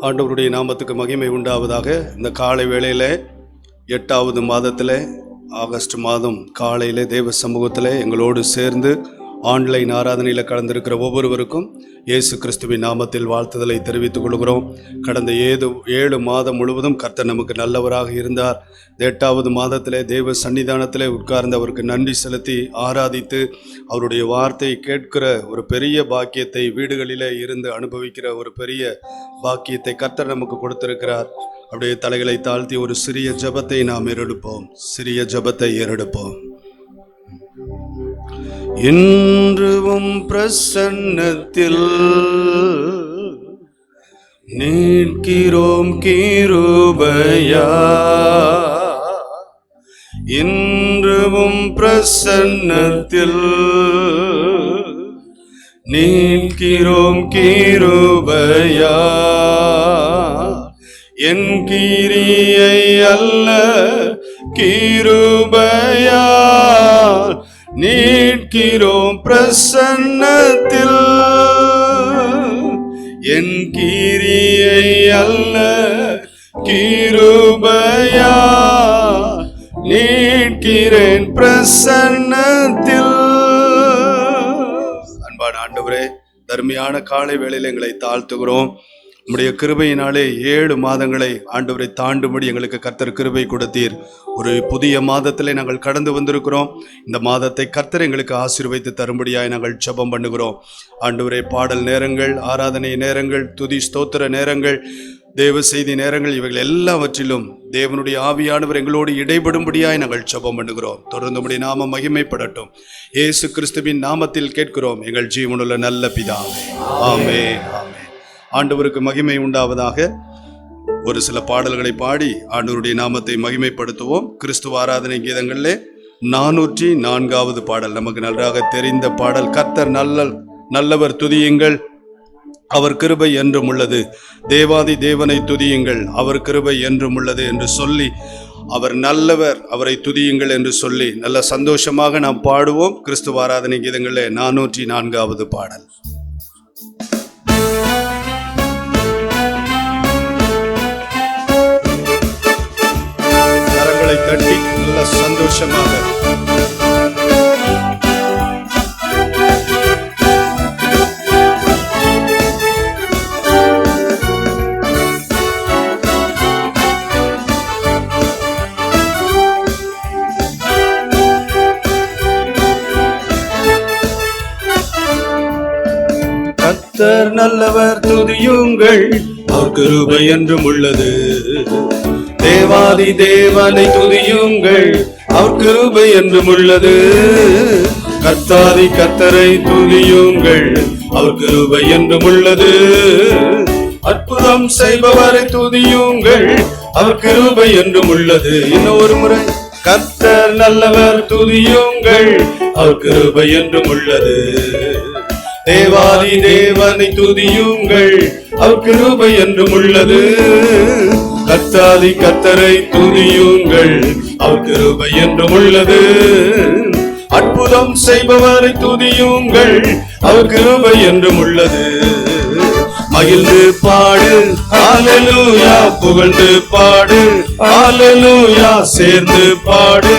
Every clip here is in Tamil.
ஆண்டவருடைய நாமத்துக்கு மகிமை உண்டாவதாக. இந்த காலை வேளையில் 8வது மாதத்தில் ஆகஸ்ட் மாதம் காலையில் தேவ சமூகத்தில் எங்களோடு சேர்ந்து ஆன்லைன் ஆராதனையில் கலந்திருக்கிற ஒவ்வொருவருக்கும் இயேசு கிறிஸ்துவின் நாமத்தில் வாழ்த்துதலை தெரிவித்துக் கொள்கிறோம். கடந்த 7 மாதம் முழுவதும் கர்த்தர் நமக்கு நல்லவராக இருந்தார். 8வது மாதத்தில் தேவ சன்னிதானத்தில் உட்கார்ந்து அவருக்கு நன்றி செலுத்தி ஆராதித்து அவருடைய வார்த்தையை கேட்கிற ஒரு பெரிய பாக்கியத்தை, வீடுகளிலே இருந்து அனுபவிக்கிற ஒரு பெரிய பாக்கியத்தை கர்த்தர் நமக்கு கொடுத்திருக்கிறார். அப்படியே தலைகளை தாழ்த்தி ஒரு சிறிய ஜெபத்தை நாம் ஏறெடுப்போம். சிறிய ஜெபத்தை ஏறெடுப்போம். இன்றும் பிரசன்னத்தில் நிற்கிறோம் கிருபையா, இன்றும் பிரசன்னத்தில் நிற்கிறோம் கிருபையா, என் கிரியை அல்ல கிருபையா, நிற்கிறோம் பிரசன்னத்தில், என் கிரியை அல்ல கிருபையா, நிற்கிறேன் பிரசன்னத்தில். அன்பான ஆண்டவரே, தர்மையான காலை வேளையில் எங்களை தாழ்த்துகிறோம். நம்முடைய கிருபையினாலே 7 மாதங்களை ஆண்டவரை தாண்டும்படி எங்களுக்கு கர்த்தர் கிருபை கொடுத்தீர். ஒரு புதிய மாதத்திலே நாங்கள் கடந்து வந்திருக்கிறோம். இந்த மாதத்தை கர்த்தர் எங்களுக்கு ஆசீர்வதித்து தரும்படியாய் நாங்கள் ஜெபம் பண்ணுகிறோம். ஆண்டவரே, பாடல் நேரங்கள், ஆராதனை நேரங்கள், துதி ஸ்தோத்திர நேரங்கள், தேவ செய்தி நேரங்கள், இவைகள் எல்லாவற்றிலும் தேவனுடைய ஆவியானவர் எங்களோடு இடைபடும்படியாய் நாங்கள் ஜெபம் பண்ணுகிறோம். தொடர்ந்து நம்முடைய நாமம் மகிமைப்படட்டும். இயேசு கிறிஸ்துவின் நாமத்தில் கேட்கிறோம் எங்கள் ஜீவனுள்ள நல்ல பிதாவே, ஆமென், ஆமென். ஆண்டவருக்கு மகிமை உண்டாவதாக. ஒரு சில பாடல்களை பாடி ஆண்டவருடைய நாமத்தை மகிமைப்படுத்துவோம். கிறிஸ்துவ ஆராதனை கீதங்களிலே 404வது பாடல் நமக்கு நன்றாக தெரிந்த பாடல். கர்த்தர் நல்லவர், துதியுங்கள், அவர் கிருபை என்றும் உள்ளது. தேவாதி தேவனை துதியுங்கள், அவர் கிருபை என்றும் உள்ளது என்று சொல்லி, அவர் நல்லவர், அவரை துதியுங்கள் என்று சொல்லி நல்ல சந்தோஷமாக நாம் பாடுவோம். கிறிஸ்துவ ஆராதனை கீதங்களிலே 404வது பாடல். கட்டி நல்ல சந்தோஷமாக கர்த்தர் நல்லவர், துதியுங்கள், அவர் கிருபை என்றும் உள்ளது. தேவாதி தேவனை துதியுங்கள், அவர் கிருபை என்றும் உள்ளது. கர்த்தாதி கர்த்தரை துதியுங்கள், அவர் கிருபை என்றும் உள்ளது. அற்புதம் செய்பவரை துதியுங்கள், அவர் கிருபை என்றும் உள்ளது. இன்னொரு முறை, கர்த்தர் நல்லவர், துதியுங்கள், அவர் கிருபை என்றும் உள்ளது. தேவாதி தேவனை துதியுங்கள், அவர் கிருபை என்றும் உள்ளது. கர்த்தாதி கர்த்தரை துதியுங்கள், அவர் கிருபை என்றும் உள்ளது. அற்புதம் செய்பவரை துதியுங்கள், அவர் கிருபை என்றும் உள்ளது. மகிழ்ந்து பாடு ஹல்லேலூயா, புகழ்ந்து பாடு ஹல்லேலூயா, சேர்ந்து பாடு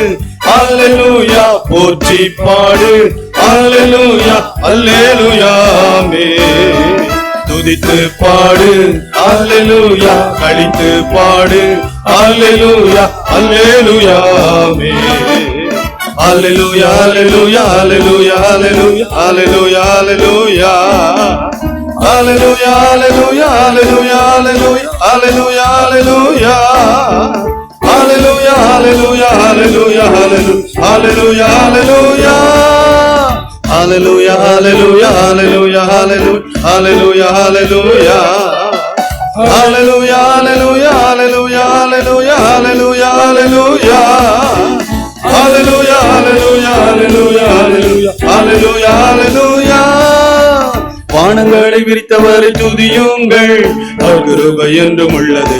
ஹல்லேலூயா, போற்றி பாடு ஹல்லேலூயா, அல்லேலூயா, ஆமென். துதித்து பாடு ஹல்லேலூயா, கழித்து பாடு ஹல்லேலூயா, அல்லேலூயா, ஆமென். ஹல்லேலூயா, ஹல்லேலூயா, ஹல்லேலூயா, ஹல்லேலூயா, ஹல்லேலூயா, ஹல்லேலூயா, ஹல்லேலூயா, ஹல்லேலூயா, ஹல்லேலூயா, ஹல்லேலூயா, ஹல்லேலூயா, ஹல்லேலூயா, ஹல்லேலூயா, ஹல்லேலூயா, ஹல்லேலூயா, ஹல்லேலூயா, Hallelujah, hallelujah, hallelujah, hallelujah, hallelujah, hallelujah, hallelujah, hallelujah, hallelujah, hallelujah, hallelujah, hallelujah, hallelujah, hallelujah, hallelujah, hallelujah, hallelujah. வானங்களை விரித்தவரை துதியுங்கள், அவர் கிருபை என்றும் உள்ளது.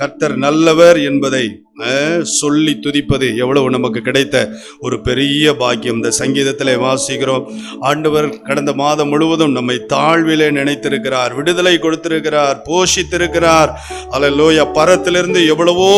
கர்த்தர் நல்லவர் என்பதை சொல்லி துதிப்பது எவ்வளவு நமக்கு கிடைத்த ஒரு பெரிய பாக்கியம். இந்த சங்கீதத்திலே வாசிக்கிறோம், ஆண்டவர் கடந்த மாதம் முழுவதும் நம்மை தாழ்விலே நினைத்திருக்கிறார், விடுதலை கொடுத்திருக்கிறார், போஷித்திருக்கிறார். அல்லேலூயா. பரத்திலிருந்து எவ்வளவோ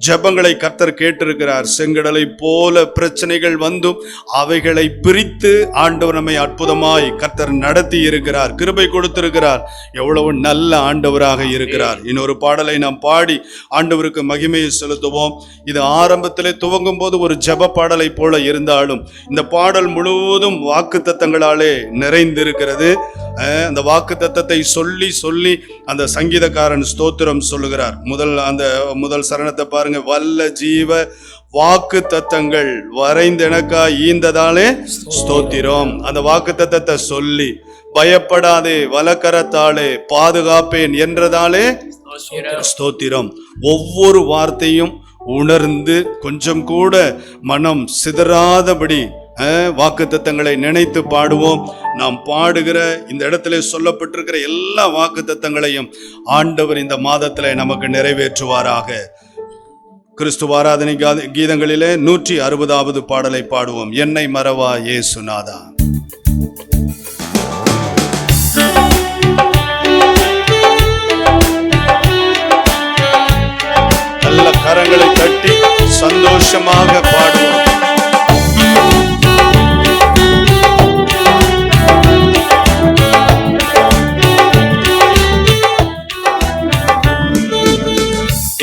ஜெபங்களை கர்த்தர் கேட்டிருக்கிறார். செங்கடலை போல பிரச்சனைகள் வந்தும் அவைகளை பிரித்து ஆண்டவர் நம்மை அற்புதமாய் கர்த்தர் நடத்தி இருக்கிறார், கிருபை கொடுத்திருக்கிறார். எவ்வளவு நல்ல ஆண்டவராக இருக்கிறார். இன்னொரு பாடலை நாம் பாடி ஆண்டவருக்கு மகிமையை செலுத்துவோம். இது ஆரம்பத்திலே துவங்கும் போது ஒரு ஜெப பாடலை போல இருந்தாலும் இந்த பாடல் முழுவதும் வாக்குத்தத்தங்களாலே நிறைந்திருக்கிறது. அந்த வாக்குத்தத்தத்தை சொல்லி சொல்லி அந்த சங்கீதக்காரன் ஸ்தோத்திரம் சொல்லுகிறார். முதல் சரணத்தை பாருங்க. வல்ல ஜீவ வாக்கு தத்தங்கள் வரைந்தெனக்காய் ஈந்ததாலே ஸ்தோத்திரம். அந்த வாக்கு தத்தத்தை சொல்லி பயப்படாதே வலக்கரத்தாலே பாதுகாப்பேன் என்றதாலே ஸ்தோத்திரம். ஒவ்வொரு வார்த்தையும் உணர்ந்து கொஞ்சம் கூட மனம் சிதறாதபடி வாக்குத்தத்தங்களை நினைத்து பாடுவோம். நாம் பாடுகிற இந்த இடத்துல சொல்லப்பட்டிருக்கிற எல்லா வாக்குத்தத்தங்களையும் ஆண்டவர் இந்த மாதத்திலே நமக்கு நிறைவேற்றுவாராக. கிறிஸ்துவ ஆராதனை கீதங்களிலே 160வது பாடலை பாடுவோம். என்னை மறவா இயேசுநாதா. நல்ல கரங்களை தட்டி சந்தோஷமாக பாடுவோம்.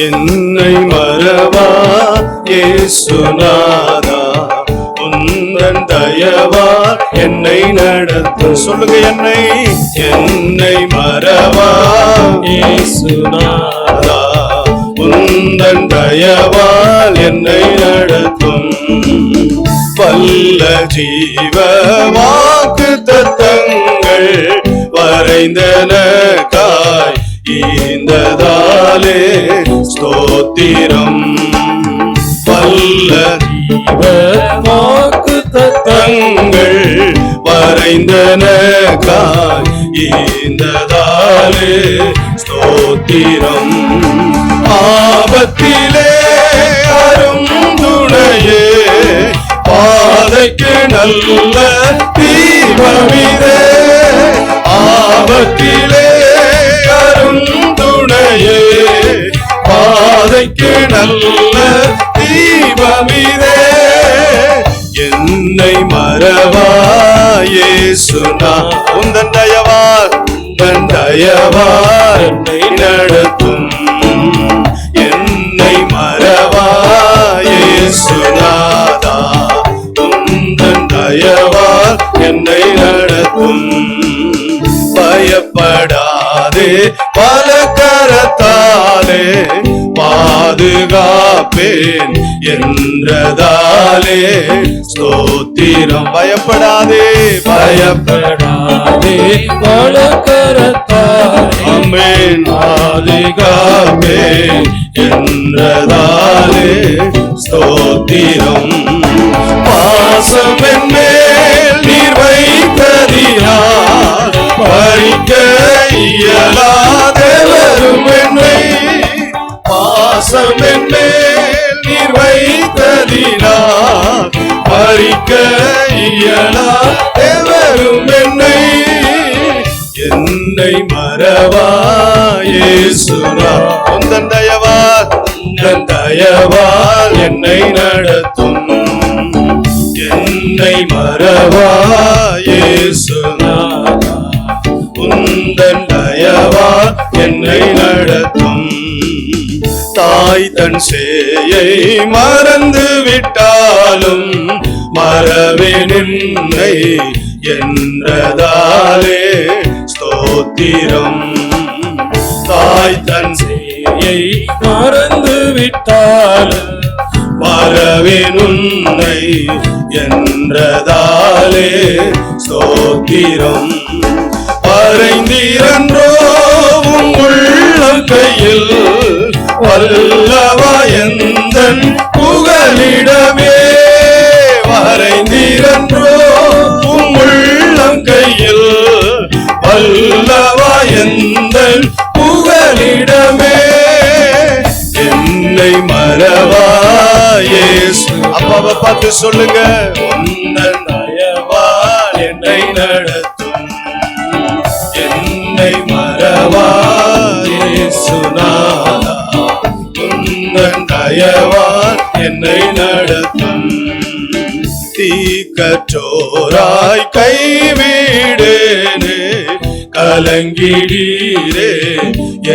என்னை மறவா இயேசுநாதா, உந்தன் தயவா என்னை நடத்தும். சொல்லுங்க. என்னை மறவா இயேசுநாதா, உந்தன் தயவால் என்னை நடத்தும். வல்ல ஜீவ வாக்கு தத்தங்கள் வரைந்தனக்காய் ஈந்ததாலே ஸ்தோத்திரம். வல்ல ஜீவ வாக்கு தத்தங்கள் வரைந்தனக்காய் ஈந்ததாலே ஸ்தோத்திரம். ஆபத்திலே அரும் துணையே, பாதைக்கு நல்ல தீபமிதே. ஆபத்திலே அரும் துணையே, பாதைக்கு நல்ல தீபமிதே. என்னை மறவா இயேசுநாதா, உந்தன் தயவால் என்னை நடத்தும். என்னை மறவா இயேசுநாதா, உந்தன் தயவால் என்னை நடத்தும். பயப்படாதே பலகரத்தாலே பாதுகாப்பேன் என்றதாலே ஸ்தோத்திரம். பயப்படாதே பலகரத்தாலே பாதுகாப்பேன் என்றதாலே ஸ்தோத்திரம். பாசம் என்மேல் நீர் வைத்ததினால் பறிக்க இயலாதவரும் என்னை. பாசம் என்மேல் நீர் வைத்ததினால் பறிக்க இயலாதவரும் என்னை. என்னை மறவா இயேசுநாதா, உந்தன் தயவால் என்னை நடத்தும். என்னை மறவா இயேசுநாதா, உந்தன் தயவால் என்னை நடத்தும். தாய் தன் சேயை மறந்து விட்டாலும் மறவேன் என்னை என்றதாலே ஸ்தோத்திரம். தாய் தன் சேயை மறந்து விட்டாலும் மறவேன் உன்னை என்றதாலே ஸ்தோத்திரம். வரைந்தீரன்றோ உம் உள்ளம் கையில், வல்லவா எந்தன் புகலிடமே. வரைந்தீரன்றோ உம் உள்ளம் கையில், வல்லவா எந்தன் புகலிடமே. மறவா இயேசு. அப்பாவை பார்த்து சொல்லுங்க, உந்தன் தயவால் என்னை நடத்தும், என்னை மறவா இயேசுநாதா, உந்தன் தயவால் என்னை நடத்தும். தீக்கற்றோராய் கைவிடேனே கலங்கிடீரே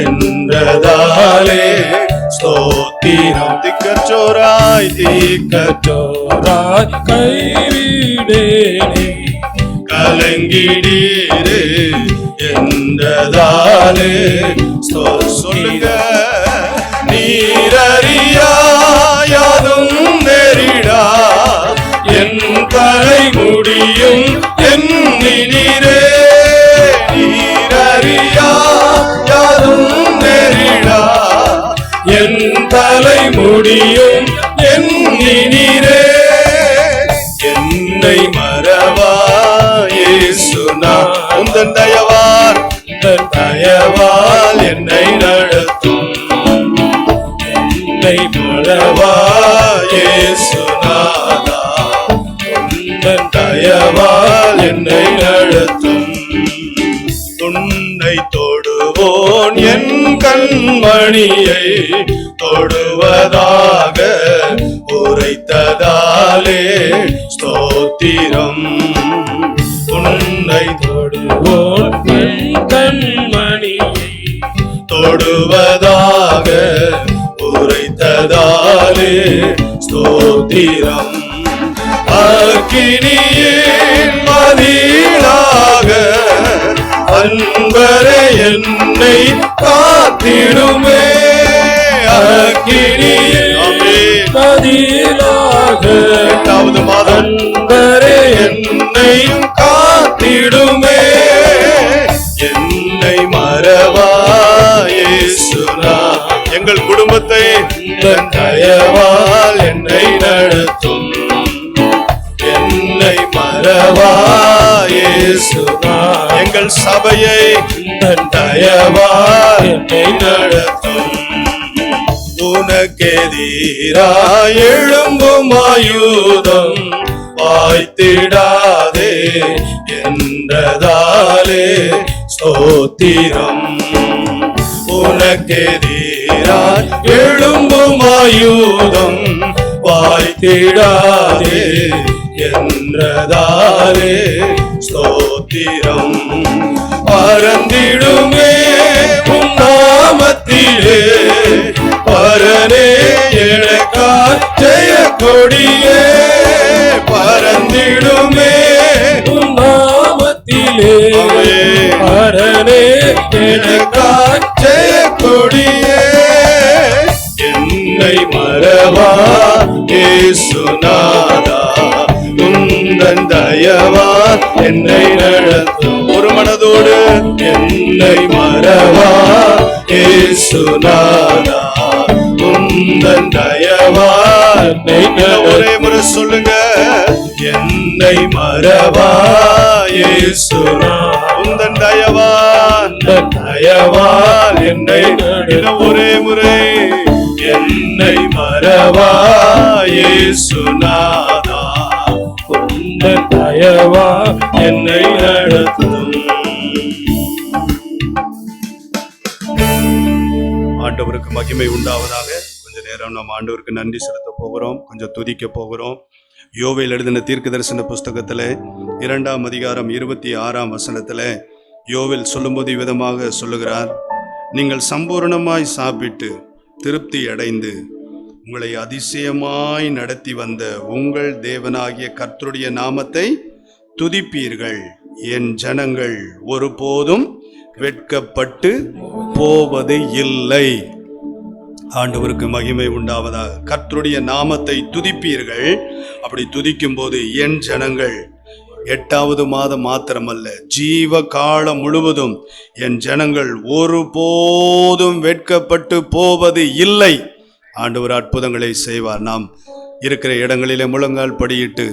என்றதாலே ஸ்தோத்திரம். திக்கற்றோராய் கைவிடேனே கலங்கிடீரே என்றதாலே சொல்லுங்க. நீரறியாயாதும் நெறிடா என் தலை முடியும் எண்ணினீரே. நீரறியாயாதும் நெறிடா என் தலை முடியும் எண்ணினீரே. என்னை மறவா இயேசுனா, உந்தன் தயவால், உந்தன் தயவால் என்னை நடத்தும், என்னை மறவா இயேசுநாதா, உந்தன் தயவால் என்னை நடத்தும். உன்னை தொடுவோன் என் கண்மணியை தொடுவதாக உரைத்ததாலே ஸ்தோத்திரம். உன்னை தொடுவோன் என் கண்மணியை தொடுவதாக உரைத்ததாலே ஸ்தோத்திரம். அக்கினியின் மதிலாக அன்பரே என்னை காத்திடுமே. அக்கினியின் மதிலாக எட்டாவது மாதம் அன்பரே என்னை காத்திடுமே. என்னை மறவா இயேசுனா, எங்கள் குடும்பத்தை உந்தன் தயவால் என்னை நடத்தும், என்னை மறவா இயேசுனா, எங்கள் சபையை உந்தன் தயவால் என்னை நடத்தும். உனக்கெதிராய் எழும்பும் ஆயுதம் வாய்த்திடாதே என்றதாலே ஸ்தோத்திரம். உனக்கெதிராய் எழும்பும் ஆயுதம் வாய்த்திடாதே என்றதாலே ஸ்தோத்திரம். பறந்திடுமே உம் நாமத்திலே பரனே எனக்காய் ஜெய கொடியே. பறந்திடுமே உம் நாமத்திலே பரனே எனக்காய் ஜெய கொடியே. என்னை மறவா இயேசுநாதா, உந்தன் தயவால் என்னை நடத்தும். ஒரு மனதோடு என்னை மறவா இயேசுநாதா, உந்தன் தயவால் என்னை. ஒரே முறை சொல்லுங்க, என்னை மறவா இயேசுநாதா, உந்தன் தயவால், உந்தன் தயவால் என்னை. ஒரே முறை, என்னை மறவா இயேசுநாதா, உந்தன் தயவால் என்னை நடத்தும். ஆண்டவருக்கு மகிமை உண்டாவதாக. கொஞ்ச நேரம் நம்ம ஆண்டவருக்கு நன்றி செலுத்த போகிறோம், கொஞ்சம் துதிக்க போகிறோம். யோவேல் எழுதின தீர்க்க தரிசன புஸ்தகத்துல 2ஆம் அதிகாரம் 26ஆம் வசனத்துல யோவேல் சொல்லும்போது விதமாக சொல்லுகிறார், நீங்கள் சம்பூர்ணமாய் சாப்பிட்டு திருப்தி அடைந்து உங்களை அதிசயமாய் நடத்தி வந்த உங்கள் தேவனாகிய கர்த்தருடைய நாமத்தை துதிப்பீர்கள். என் ஜனங்கள் ஒருபோதும் வெட்கப்பட்டு போவது இல்லை. ஆண்டவருக்கு மகிமை உண்டாவதாக. கர்த்தருடைய நாமத்தை துதிப்பீர்கள். அப்படி துதிக்கும் போது என் ஜனங்கள் 8வது மாதம் மாத்திரமல்ல, ஜீவ காலம் முழுவதும் என் ஜனங்கள் ஒருபோதும் வெட்கப்பட்டு போவது இல்லை. ஆண்டவர் அற்புதங்களை செய்வார். நாம் இருக்கிற இடங்களிலே முழங்கால் படியிட்டு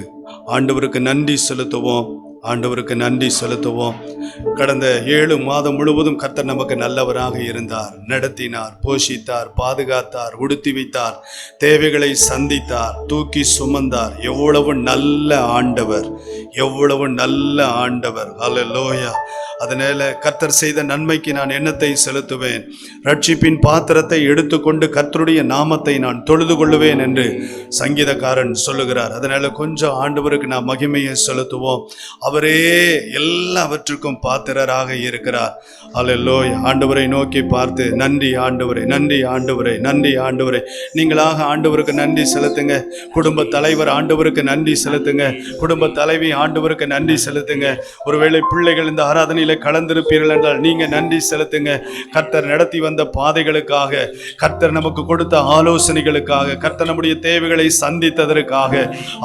ஆண்டவருக்கு நன்றி செலுத்துவோம். ஆண்டவருக்கு நன்றி செலுத்துவோம். கடந்த 7 மாதம் முழுவதும் கர்த்தர் நமக்கு நல்லவராக இருந்தார், நடத்தினார், போஷித்தார், பாதுகாத்தார், உடுத்தி வைத்தார், தேவைகளை சந்தித்தார், தூக்கி சுமந்தார். எவ்வளவு நல்ல ஆண்டவர், எவ்வளவு நல்ல ஆண்டவர். அல்லேலூயா. அதனால கர்த்தர் செய்த நன்மைக்கு நான் எண்ணத்தை செலுத்துவேன், ரட்சிப்பின் பாத்திரத்தை எடுத்துக்கொண்டு கர்த்தருடைய நாமத்தை நான் தொழுது கொள்ளுவேன் என்று சங்கீதக்காரன் சொல்லுகிறார். அதனால கொஞ்சம் ஆண்டவருக்கு நான் மகிமையை செலுத்துவோம். அவரே எல்லாவற்றுக்கும் பாத்திரராக இருக்கிறார். அல்லேலூயா. ஆண்டவரை நோக்கி பார்த்து நன்றி ஆண்டவரே, நன்றி ஆண்டவரே, நன்றி ஆண்டவரே. நீங்களாக ஆண்டவருக்கு நன்றி செலுத்துங்க. குடும்ப தலைவர் ஆண்டவருக்கு நன்றி செலுத்துங்க. குடும்ப தலைவி ஆண்டவருக்கு நன்றி செலுத்துங்க. ஒருவேளை பிள்ளைகள் இந்த ஆராதனையில கலந்திருப்பீர்கள் என்றால் நீங்க நன்றி செலுத்துங்க. கர்த்தர் நடத்தி வந்த பாதைகளுக்காக, கர்த்தர் நமக்கு கொடுத்த ஆலோசனைகளுக்காக, கர்த்தர் நம்முடைய தேவைகளை சந்தித்ததற்காக.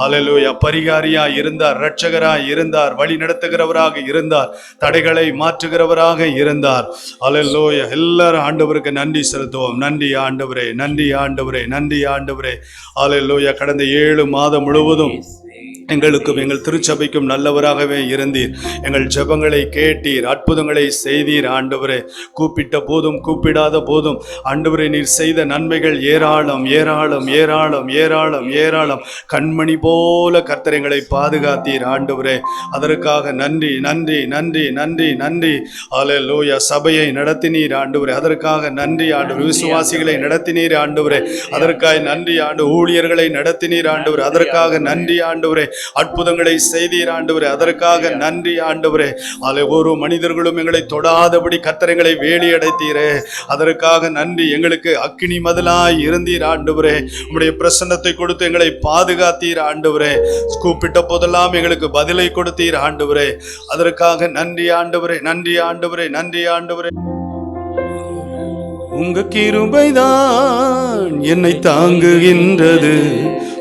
அல்லேலூயா. பரிகாரியாய் இருந்தார், இரட்சகராய் இருந்தார், வழி நடத்துகிறவராக இருந்தார், தடைகளை மாற்றுகிறவராக இருந்தார். அல்லேலூயா. எல்லாரும் ஆண்டவருக்கு நன்றி செலுத்துவோம். நன்றி ஆண்டவரே, நன்றி ஆண்டவரே, நன்றி ஆண்டவரே. அல்லேலூயா. கடந்த 7 மாதம் முழுவதும் எங்களுக்கும் எங்கள் திருச்சபைக்கும் நல்லவராகவே இருந்தீர். எங்கள் ஜெபங்களை கேட்டீர், அற்புதங்களை செய்தீர். ஆண்டவரே, கூப்பிட்ட போதும் கூப்பிடாத போதும் ஆண்டவரே நீர் செய்த நன்மைகள் ஏராளம் ஏராளம் ஏராளம் ஏராளம் ஏராளம். கண்மணி போல கர்த்தர் எங்களை பாதுகாத்தீர். ஆண்டவரே, அதற்காக நன்றி நன்றி நன்றி நன்றி நன்றி. அல்லேலூயா. சபையை நடத்தினீர் ஆண்டவரே, அதற்காக நன்றி ஆண்டவரே. விசுவாசிகளை நடத்தினீர் ஆண்டவரே, அதற்காக நன்றி ஆண்டவரே. ஊழியர்களை நடத்தினீர் ஆண்டவரே, அதற்காக நன்றி ஆண்டவரே. அற்புதங்களை செய்தீர் ஆண்டவரே, அதற்காக நன்றி ஆண்டவரே. ஒரு மனிதர்களும் எங்களை தொடாதபடி கர்த்தர் எங்களை வேலி அடைத்தீரே, அதற்காக நன்றி. எங்களுக்கு அக்கினி மதிலாய் இருந்தீர் ஆண்டவரே. உம்முடைய பிரசன்னத்தை கொடுத்து எங்களை பாதுகாத்தீர் ஆண்டவரே. கூப்பிட்ட போதெல்லாம் எங்களுக்கு பதிலை கொடுத்தீர் ஆண்டவரே, அதற்காக நன்றி ஆண்டவரே, நன்றி ஆண்டவரே, நன்றி ஆண்டவரே. உங்க கிருபைதான் என்னை தாங்குகின்றது,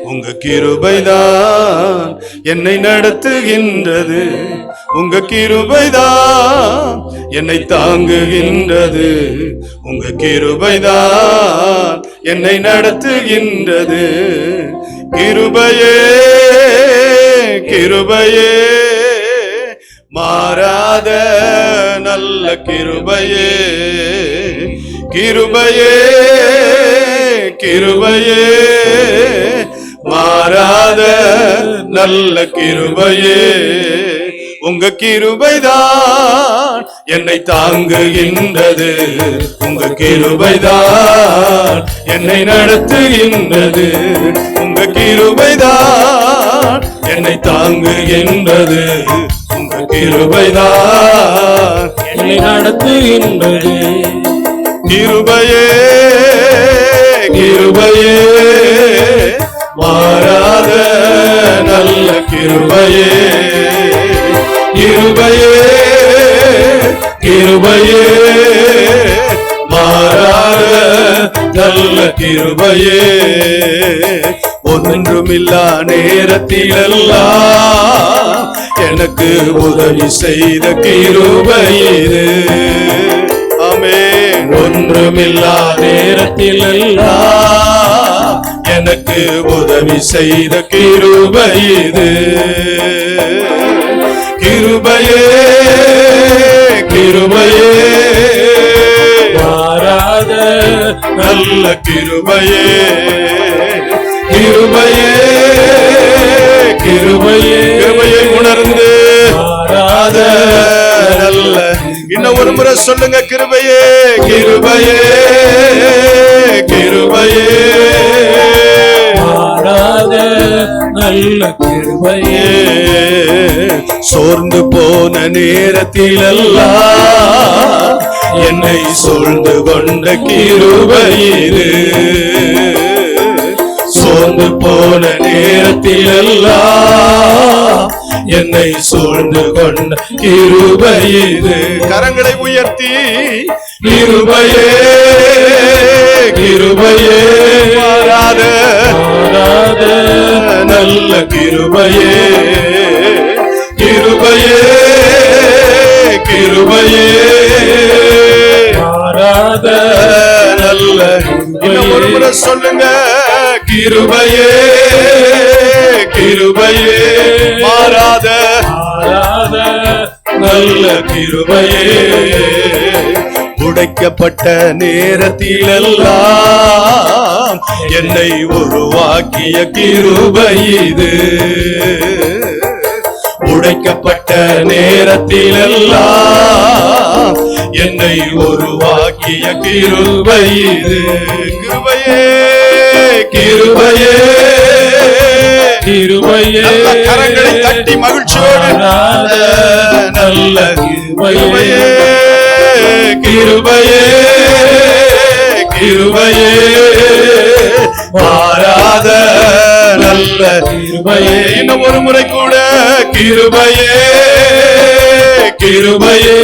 உங்க கிருபைதான் என்னை நடத்துகின்றது, உங்க கிருபைதான் என்னை தாங்குகின்றது, உங்க கிருபைதான் என்னை நடத்துகின்றது. கிருபையே கிருபையே மாறாத நல்ல கிருபையே, கிருபையே கிருபையே மாறாத நல்ல கிருபையே. உங்க கிருபைதான் என்னை தாங்குகின்றது, உங்க கிருபைதான் என்னை நடத்துகின்றது, உங்க கிருபைதான் என்னை தாங்குகின்றது, உங்க கிருபைதான் என்னை நடத்துகின்றது. கிருபையே கிருபையே மாறாத நல்ல கிருபையே, கிருபையே கிருபையே மாறாத நல்ல கிருபையே. ஒன்றுமில்லா நேரத்திலெல்லாம் எனக்கு உதவி செய்த கிருபையே. ஆமென். ஒன்றுமில்லா நேரத்திலெல்லாம் எனக்கு உதவி செய்த கிருபையே. கிருபையே கிருபையே மாறாத நல்ல கிருபையே, கிருபையே கிருபையே கிருபையை உணர்ந்து மாறாத நல்ல. இன்னும் ஒரு முறை சொல்லுங்க. கிருபையே கிருபையே கிருபையே மாறாத நல்ல கிருபையே. சோர்ந்து போன நேரத்திலெல்லாம் என்னை சூழ்ந்து கொண்ட கிருபையே. சோர்ந்து போன நேரத்திலெல்லாம் என்னை சூழ்ந்து கொண்ட கிருபையே. கரங்களை உயர்த்தி கிருபையே கிருபையே மாறாத நல்ல கிருபையே, கிருபையே கிருபையே மாறாத நல்ல. இன்னும் ஒரு முறை சொல்லுங்க. கிருபையே கிருபையே மாறாத நல்ல கிருபையே. உடைக்கப்பட்ட நேரத்திலெல்லாம் என்னை உருவாக்கிய கிருபை இது. உடைக்கப்பட்ட நேரத்திலெல்லாம் என்னை உருவாக்கிய கிருபை இது. கிருபையே கிருபையே கிருபையே. கரங்களை தட்டி மகிழ்ச்சியோடு நல்ல கிருபையே கிருபையே கிருபையே. மாறாத நல்ல கிருபையே. இன்னும் ஒரு முறை கூட கிருபையே கிருபையே.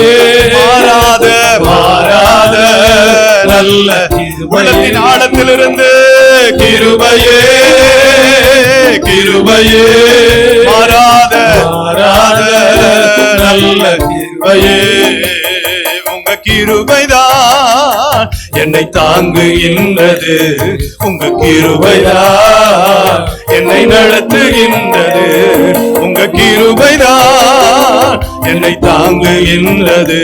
மாறாத மாறாத நல்ல உள்ளத்தின் ஆழத்திலிருந்து கிருபையே கிருபையே. மாறாத மாறாத நல்ல கிருபையே. உங்க கிருபைதான் என்னை தாங்குகின்றது. உங்க கிருபைதான் என்னை நடத்துகின்றது. உங்க கிருபைதான் என்னை தாங்குகின்றது.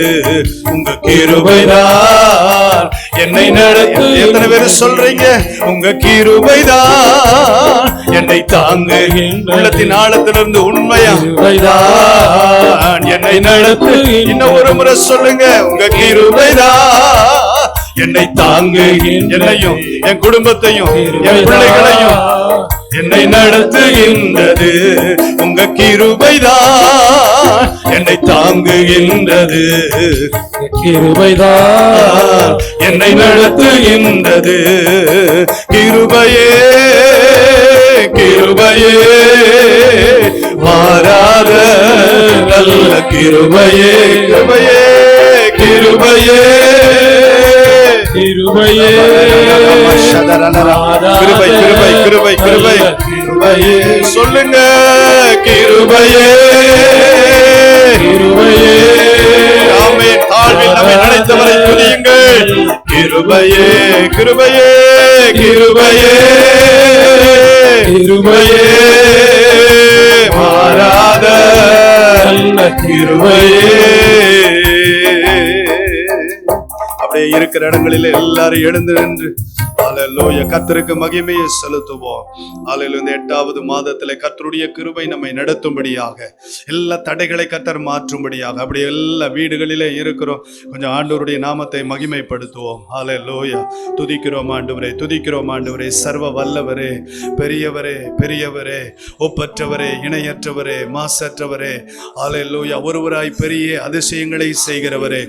உங்க கிருபைதான் என்னை நடத்து. எத்தனை பேர் சொல்றீங்க? உங்க கிருபைதான் என்னை தாங்குகின்ற உள்ளத்தின் ஆழத்திலிருந்து உண்மையா என்னை நடத்து. இன்னும் ஒரு முறை சொல்லுங்க. உங்க கிருபைதான் என்னை தாங்குகின்ற என்னையும் என் குடும்பத்தையும் என் பிள்ளைகளையும் என்னை நடத்துகின்றது. உங்க கிருபைதான் என்னை தாங்குகின்றது. கிருபைதான் என்னை நடத்துகின்றது. கிருபையே கிருபையே. மாறாத நல்ல கிருபையே கிருபையே கிருபையே கிருபையே. கிருபை கிருபை கிருபை கிருபை கிருபையே. சொல்லுங்க. கிருபையே கிருபையே. ஆமென். தாழ்வில் நம்மை நினைத்தவரை துதியுங்கள். கிருபையே கிருபையே கிருபையே கிருபையே. மாறாத கிருபையே. அப்படியே இருக்கிற இடங்களில் எல்லாரும் எழுந்து நின்று அல்லேலூயா கர்த்தருக்கு மகிமையை செலுத்துவோம். அல்லேலூயா. இந்த 8வது மாதத்திலே கர்த்தருடைய கிருபை நம்மை நடத்தும்படியாக, எல்லா தடைகளை கர்த்தர் மாற்றும்படியாக, அப்படியே எல்லா வீடுகளிலே இருக்கிறோம். கொஞ்சம் ஆண்டவருடைய நாமத்தை மகிமைப்படுத்துவோம். அல்லேலூயா. துதிக்கிறோம் ஆண்டவரே, துதிக்கிறோம் ஆண்டவரே. சர்வ வல்லவரே, பெரியவரே, பெரியவரே, ஒப்பற்றவரே, இணையற்றவரே, மாசற்றவரே. அல்லேலூயா. ஒருவராய் பெரிய அதிசயங்களை செய்கிறவரே.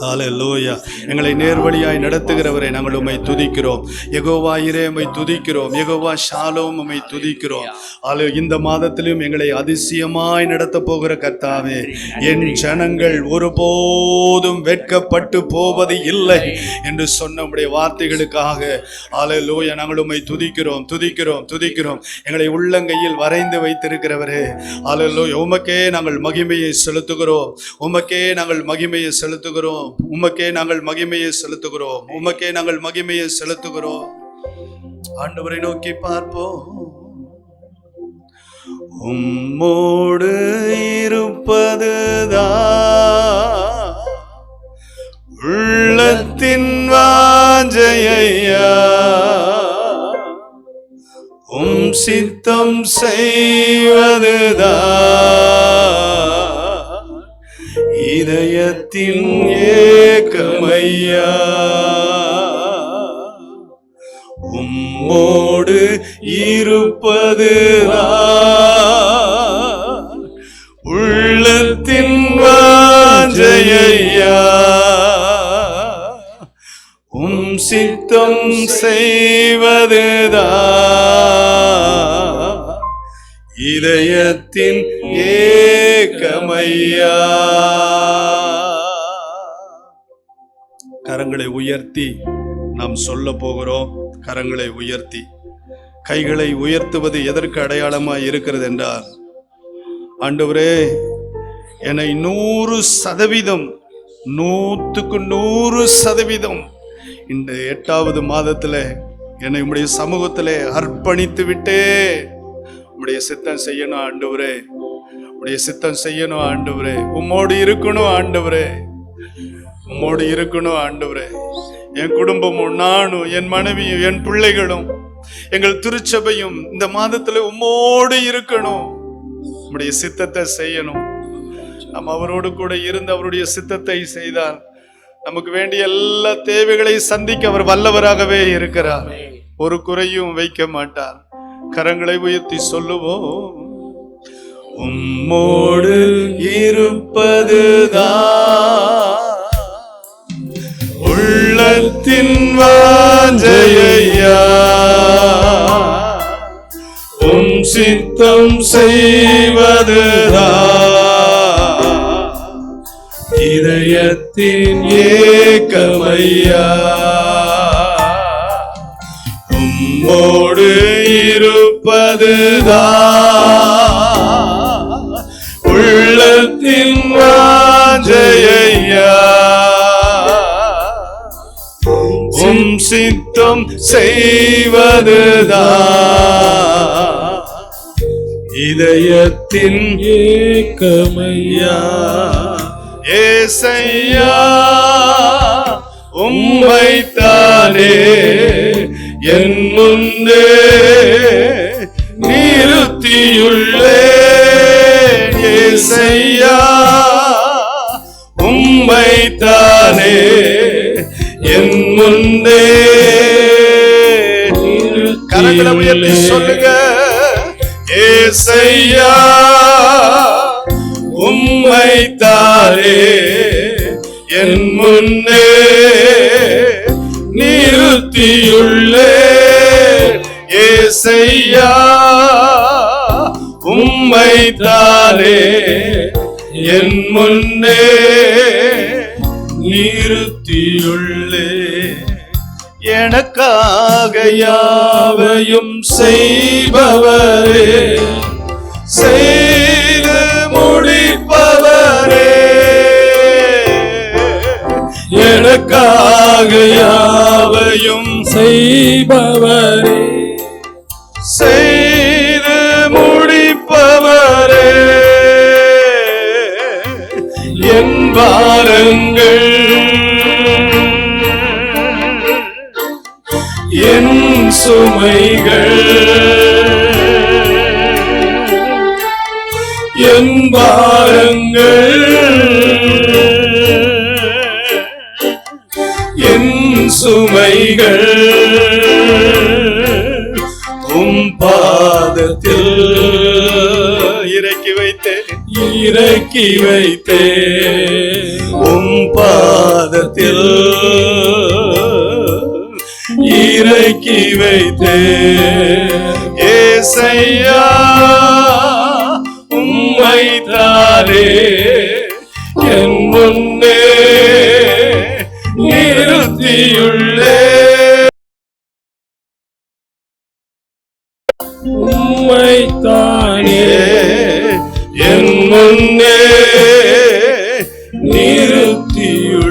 அல்லேலூயா. எங்களை நேர்வழியாய் நடத்துகிறவரை நாங்கள் உம்மை துதிக்கிறோம். யெகோவா யிரே உம்மை துதிக்கிறோம். யெகோவா ஷாலோம் உம்மை துதிக்கிறோம். இந்த மாதத்திலும் எங்களை அதிசயமாய் நடத்த போகிற கர்த்தாவே, என் ஜனங்கள் ஒருபோதும் வெட்கப்பட்டு போவது இல்லை என்று சொன்ன உம்முடைய வார்த்தைகளுக்காக அல்லேலூயா நாங்கள் உம்மை துதிக்கிறோம் துதிக்கிறோம் துதிக்கிறோம். எங்களை உள்ளங்கையில் வரைந்து வைத்திருக்கிறவரே, அல்லேலூயா உமக்கே நாங்கள் மகிமையை செலுத்துகிறோம். உமக்கே நாங்கள் மகிமையை செலுத்துகிறோம். உமக்கே நாங்கள் மகிமையை செலுத்துகிறோம். உமக்கே நாங்கள் மகிமையை செலுத்துகிறோம். ஆண்டவரை நோக்கி பார்ப்போம். உம்மோடு இருப்பதுதான் உள்ளத்தின் வாஞ்சையா. உம் சித்தம் செய்வதுதான் இதயத்தின் ஏக்கமையா. உம்மோடு இருப்பதுதான் உள்ளத்தின் வாஞ்சையா. உம் சித்தம் செய்வதுதான் இதயத்தின் ஏக்கமையா. கரங்களை உயர்த்தி நாம் சொல்ல போகிறோம். கரங்களை உயர்த்தி, கைகளை உயர்த்துவது எதற்கு அடையாளமாய் இருக்கிறது என்றால், ஆண்டவரே என்னை 100% 100% இந்த 8வது மாதத்துல என்னை உம்முடைய சமூகத்திலே அர்ப்பணித்து விட்டே உம்முடைய சித்தம் செய்யணும். ஆண்டவரே உம்முடைய சித்தம் செய்யணும் ஆண்டவரே. உம்மோடு இருக்கணும் ஆண்டவரே. உம்மோடு இருக்கணும் ஆண்டவரே. என் குடும்பமும், நானும், என் மனைவியும், என் பிள்ளைகளும், எங்கள் திருச்சபையும் இந்த மாதத்துல உம்மோடு இருக்கணும். உம்முடைய சித்தத்தை செய்யணும். நம்ம அவரோடு கூட இருந்து அவருடைய சித்தத்தை செய்தால் நமக்கு வேண்டிய எல்லா தேவைகளை சந்திக்க அவர் வல்லவராகவே இருக்கிறார். ஒரு குறையும் வைக்க மாட்டார். கரங்களை உயர்த்தி சொல்லுவோம், உம்மோடு இருப்பதுதான் உள்ளத்தின் வாஞ்சையா, உம் சித்தம் செய்வதுதான் இதயத்தின் ஏக்கமையா. உம்மோடு இருப்பதுதான் உள்ளத்தின் வாஞ்சையா, உம் சித்தம் செய்வதுதான் இதயத்தின் ஏக்கமையா. ஏசையா உம்மைத்தானே என் முன்னே நிறுத்தியுள்ளேன். ஏசையா உம்மைத்தானே என் முன்னே. கரங்களை உயர்த்தி சொல்லுங்க, ஏசையா உம்மைத்தானே என் முன்னே நிறுத்தியுள்ளேன். ஏசையா உம்மைத்தானே என் முன்னே நிறுத்தியுள்ளேன். எனக்காக யாவையும் செய்பவரே, செய்து முடிப்பவரே, எனக்காக யாவையும் செய்பவரே, செய்து முடிப்பவரே, என் பாரங்கள் என் சுமைகள் என் பாரங்கள் என் சுமைகள் உம் பாதத்தில் இறக்கி வைத்தேன், இறக்கி வைத்தேன். உம் பாதத்தில் இறக்கி வைத்தேன். ஏசையா உம்மைத்தானே என் முன்னே நிறுத்தியுள்ளேன். உம்மைத்தானே என் முன்னே நிறுத்தியுள்ளேன்.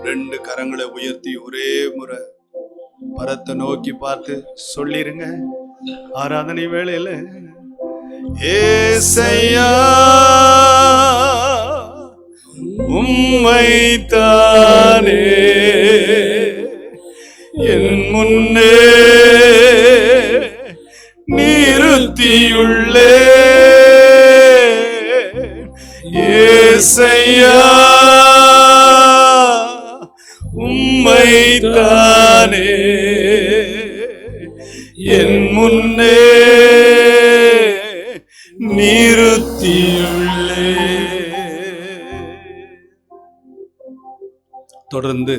ரெண்டு கரங்களை உயர்த்தி ஒரே முறை பரத்தை நோக்கி பார்த்து சொல்லிருங்க, ஆராதனை வேளையில, ஏசையா உம்மைத்தானே என் முன்னே நிறுத்தியுள்ளேன். ஏசையா உம்மைத்தானே என் முன்னே நிறுத்தியுள்ளேன். தொடர்ந்து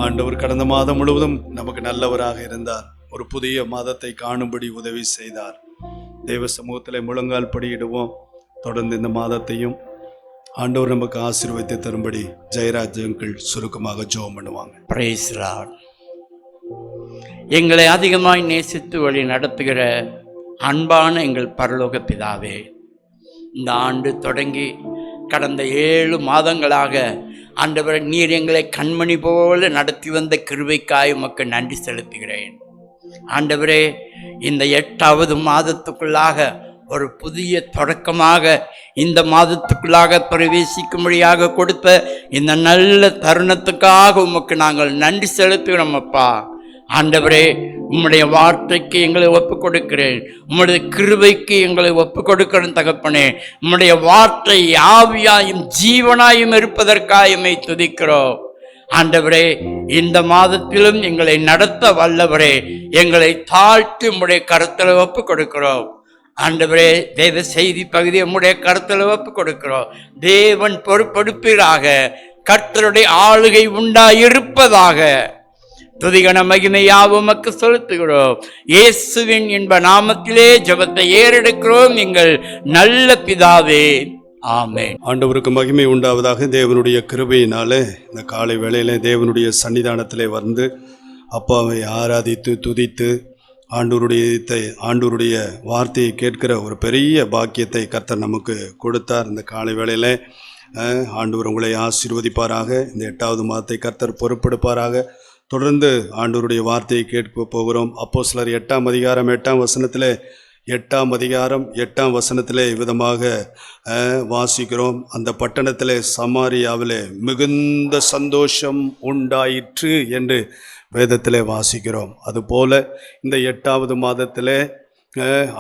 ஆண்டவர் கடந்த மாதம் முழுவதும் நமக்கு நல்லவராக இருந்தார். ஒரு புதிய மாதத்தை காணும்படி உதவி செய்தார். தேவ சமூகத்தில் முழங்கால் படியிடுவோம். தொடர்ந்து இந்த மாதத்தையும் ஆண்டவர் நமக்கு ஆசீர்வதித்து தரும்படி ஜெயராஜ் அங்கிள் சுருக்கமாக ஜெபம் பண்ணுவாங்க. Praise lord. எங்களை அதிகமாய் நேசித்து வழி நடத்துகிற அன்பான எங்கள் பரலோக பிதாவே, இந்த ஆண்டு தொடங்கி கடந்த 7 மாதங்களாக ஆண்டவர் நீர் எங்களை கண்மணி போல நடத்தி வந்த கிருபைக்காய் உமக்கு நன்றி செலுத்துகிறேன். ஆண்டவரே, இந்த 8வது மாதத்துக்குள்ளாக ஒரு புதிய தொடக்கமாக இந்த மாதத்துக்குள்ளாக பிரவேசிக்கும்படியாக கொடுத்த இந்த நல்ல தருணத்துக்காக உமக்கு நாங்கள் நன்றி செலுத்துகிறோம் அப்பா. ஆண்டவரே, உம்முடைய வார்த்தைக்கு எங்களை ஒப்புக் கொடுக்கிறேன். உம்முடைய கிருபைக்கு எங்களை ஒப்புக் கொடுக்கிறேன் தகப்பனே. உம்முடைய வார்த்தை ஆவியாயும் ஜீவனாயும் இருப்பதற்காக எம்மை துதிக்கிறோம். ஆண்டவரே, இந்த மாதத்திலும் எங்களை நடத்த வல்லவரே, எங்களை தாழ்த்தி உம்முடைய கருத்தில் ஒப்புக் கொடுக்கிறோம். ஆண்டவரே, தேவ செய்தி பகுதியை உம்முடைய கருத்தில் ஒப்புக் கொடுக்கிறோம். தேவன் பொறுப்பெடுப்பீராக, கர்த்தருடைய ஆளுகை உண்டாயிருப்பதாக. துதிகன மகிமையாவும் உமக்கு செலுத்துகிறோம். இயேசுவின் இன்ப நாமத்திலே ஜெபத்தை ஏறெடுக்கிறோம் எங்கள் நல்ல பிதாவே, ஆமென். ஆண்டவருக்கு மகிமை உண்டாவதாக. தேவனுடைய கிருபையினாலே இந்த காலை வேளையிலே தேவனுடைய சன்னிதானத்திலே வந்து அப்பாவை ஆராதித்து துதித்து ஆண்டவருடைய வார்த்தையை கேட்கிற ஒரு பெரிய பாக்கியத்தை கர்த்தர் நமக்கு கொடுத்தார். இந்த காலை வேளையிலே ஆண்டவர் உங்களை ஆசீர்வதிப்பாராக. இந்த 8வது மாதத்தை கர்த்தர் பொறுப்பெடுப்பாராக. தொடர்ந்து ஆண்டவருடைய வார்த்தையை கேட்க போகிறோம். அப்போஸ்தலர் 8ஆம் அதிகாரம் 8ஆம் வசனத்திலே 8ஆம் அதிகாரம் 8ஆம் வசனத்திலே விதமாக வாசிக்கிறோம். அந்த பட்டணத்திலே சமாரியாவிலே மிகுந்த சந்தோஷம் உண்டாயிற்று என்று வேதத்திலே வாசிக்கிறோம். அதுபோல இந்த 8வது மாதத்திலே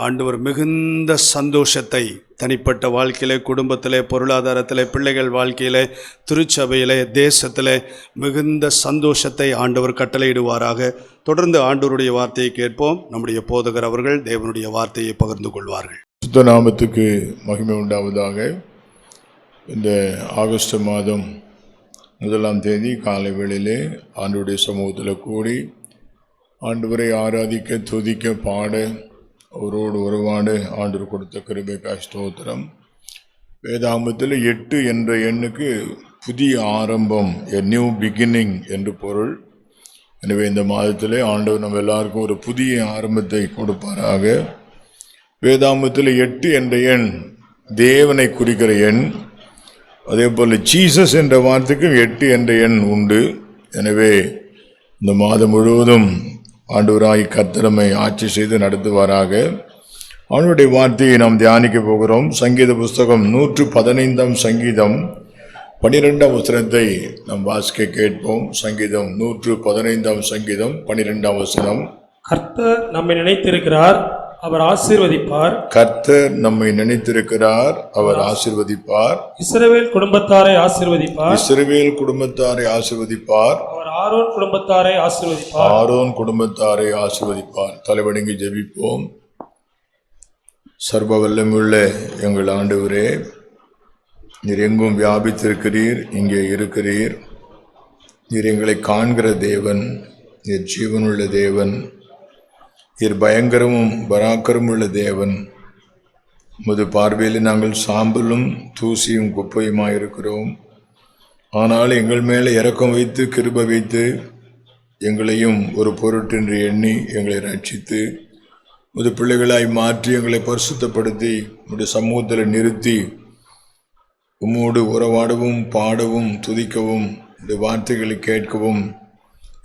ஆண்டவர் மிகுந்த சந்தோஷத்தை தனிப்பட்ட வாழ்க்கையிலே, குடும்பத்திலே, பொருளாதாரத்திலே, பிள்ளைகள் வாழ்க்கையிலே, திருச்சபையிலே, தேசத்திலே மிகுந்த சந்தோஷத்தை ஆண்டவர் கட்டளையிடுவாராக. தொடர்ந்து ஆண்டவருடைய வார்த்தையை கேட்போம். நம்முடைய போதகர் அவர்கள் தேவனுடைய வார்த்தையை பகிர்ந்து கொள்வார்கள். சுத்த நாமத்துக்கு மகிமை உண்டாவதாக. இந்த ஆகஸ்ட் மாதம் 1ஆம் தேதி காலை வேளையிலே ஆண்டவருடைய சமூகத்தில் கூடி ஆண்டவரை ஆராதிக்க, துதிக்க, பாட, அவரோடு உறவாடு ஆண்டவர் கொடுத்த கிருபைக்காய் ஸ்தோத்திரம். வேதாகமத்தில் 8 என்ற எண்ணுக்கு புதிய ஆரம்பம், எ நியூ பிகினிங் என்று பொருள். எனவே இந்த மாதத்திலே ஆண்டவர் நம்ம எல்லாருக்கும் ஒரு புதிய ஆரம்பத்தை கொடுப்பாராக. வேதாகமத்தில் 8 என்ற எண் தேவனை குறிக்கிற எண். அதே போல் ஜீசஸ் என்ற வார்த்தைக்கும் 8 என்ற எண் உண்டு. எனவே இந்த மாதம் முழுவதும் ஆண்டவராய் கர்த்தரை ஆட்சி செய்து நடத்துவாராக. அவனுடைய வார்த்தையை நாம் தியானிக்க போகிறோம். சங்கீத புஸ்தகம் 115ஆம் சங்கீதம் 12ஆம் வசனத்தை நாம் வாசிக்க கேட்போம். சங்கீதம் 115ஆம் சங்கீதம் 12ஆம் வசனம். கர்த்தர் நம்மை நினைத்திருக்கிறார், அவர் ஆசீர்வதிப்பார். கர்த்தர் நம்மை நினைத்திருக்கிறார், அவர் ஆசீர்வதிப்பார். இஸ்ரவேல் குடும்பத்தாரை ஆசீர்வதிப்பார். இஸ்ரவேல் குடும்பத்தாரை ஆசீர்வதிப்பார். அவர் ஆரோன் குடும்பத்தாரை ஆசீர்வதிப்பார். ஆரோன் குடும்பத்தாரை ஆசீர்வதிப்பார். தலைவணங்கி ஜெபிப்போம். சர்வ வல்லமையுள்ள எங்கள் ஆண்டவரே, நீர் எங்கும் வியாபித்திருக்கிறீர், இங்கே இருக்கிறீர். நீர் எங்களை காண்கிற தேவன், நீர் ஜீவனுள்ள தேவன், நீர் பயங்கரமும் பராக்கரமுள்ள தேவன். உமது பார்வையில் நாங்கள் சாம்பலும் தூசியும் குப்பையுமாயிருக்கிறோம். ஆனால் எங்கள் மேலே இரக்கம் வைத்து கிருபை வைத்து எங்களையும் ஒரு பொருட்டென்று எண்ணி எங்களை ரட்சித்து உமது பிள்ளைகளாய் மாற்றி எங்களை பரிசுத்தப்படுத்தி உம்முடைய சமூகத்தில் நிறுத்தி உம்மோடு உறவாடவும், பாடவும், துதிக்கவும், இந்த வார்த்தைகளை கேட்கவும்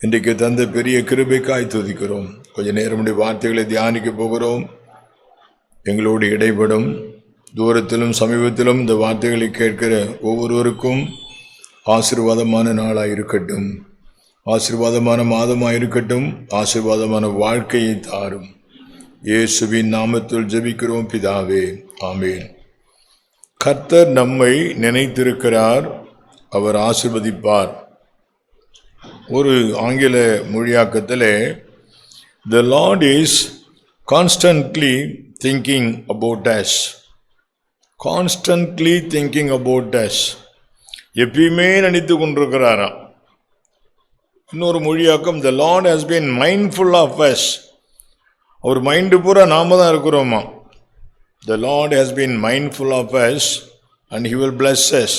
இன்றைக்கு தந்த பெரிய கிருபைக்காய் துதிக்கிறோம். கொஞ்ச நேரம் உடைய வார்த்தைகளை தியானிக்க போகிறோம். எங்களோடு இடைப்படும். தூரத்திலும் சமீபத்திலும் இந்த வார்த்தைகளை கேட்கிற ஒவ்வொருவருக்கும் ஆசீர்வாதமான நாளாக இருக்கட்டும், ஆசீர்வாதமான மாதமாக இருக்கட்டும், ஆசீர்வாதமான வாழ்க்கையை தாரும். இயேசுவின் நாமத்தில் ஜெபிக்கிறோம் பிதாவே, ஆமென். கர்த்தர் நம்மை நினைத்திருக்கிறார், அவர் ஆசீர்வதிப்பார். ஒரு ஆங்கில மொழியாக்கத்தில் The Lord is constantly thinking about us. Constantly thinking about us. எப்பயுமே நினைத்து கொண்டிருக்கிறாராம். இன்னொரு மொழியாக்கம் The Lord has been mindful of us. அவர் மைண்டு பூரா நாம தான் இருக்கிறோமா. The Lord has been mindful of us and He will bless us.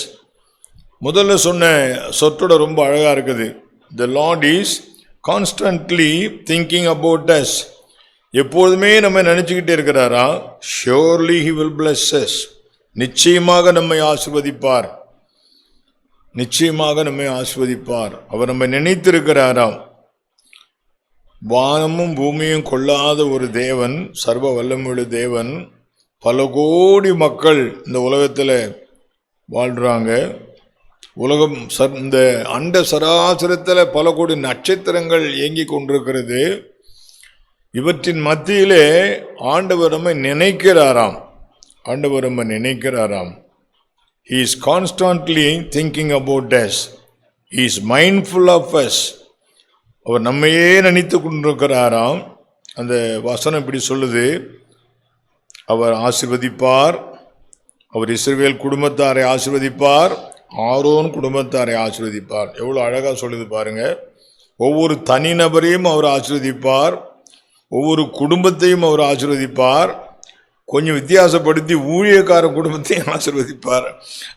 முதல்ல சொன்ன சொற்றோட ரொம்ப அழகா இருக்குது. The Lord is constantly thinking about us. எப்போதுமே நம்ம நினைச்சுக்கிட்டே இருக்கிறாரா. Surely He will bless us. நிச்சயமாக நம்மை ஆசீர்வதிப்பார், நிச்சயமாக நம்மை ஆசீர்வதிப்பார். அவர் நம்மை நினைத்திருக்கிறாராம். வானமும் பூமியும் கொள்ளாத ஒரு தேவன், சர்வ வல்லமையுள்ள தேவன். பல கோடி மக்கள் இந்த உலகத்தில் வாழ்கிறாங்க. உலகம் இந்த அண்ட சராசரத்தில் பல கோடி நட்சத்திரங்கள் இயங்கி கொண்டிருக்கிறது. இவற்றின் மத்தியிலே ஆண்டவர் நம்மை நினைக்கிறாராம். ஆண்டவர் நம்ம நினைக்கிறாராம். He is constantly thinking about us. He is mindful of us. அவர் நம்மையே நினைத்து கொண்டிருக்கிறாராம். அந்த வசனம் இப்படி சொல்லுது, அவர் ஆசீர்வதிப்பார், அவர் இஸ்ரவேல் குடும்பத்தாரை ஆசீர்வதிப்பார், ஆரோன் குடும்பத்தாரை ஆசீர்வதிப்பார். எவ்வளோ அழகாக சொல்லுது பாருங்க. ஒவ்வொரு தனிநபரையும் அவர் ஆசீர்வதிப்பார், ஒவ்வொரு குடும்பத்தையும் அவர் ஆசீர்வதிப்பார். கொஞ்சம் வித்தியாசப்படுத்தி ஊழியக்கார குடும்பத்தையும் ஆசீர்வதிப்பார்.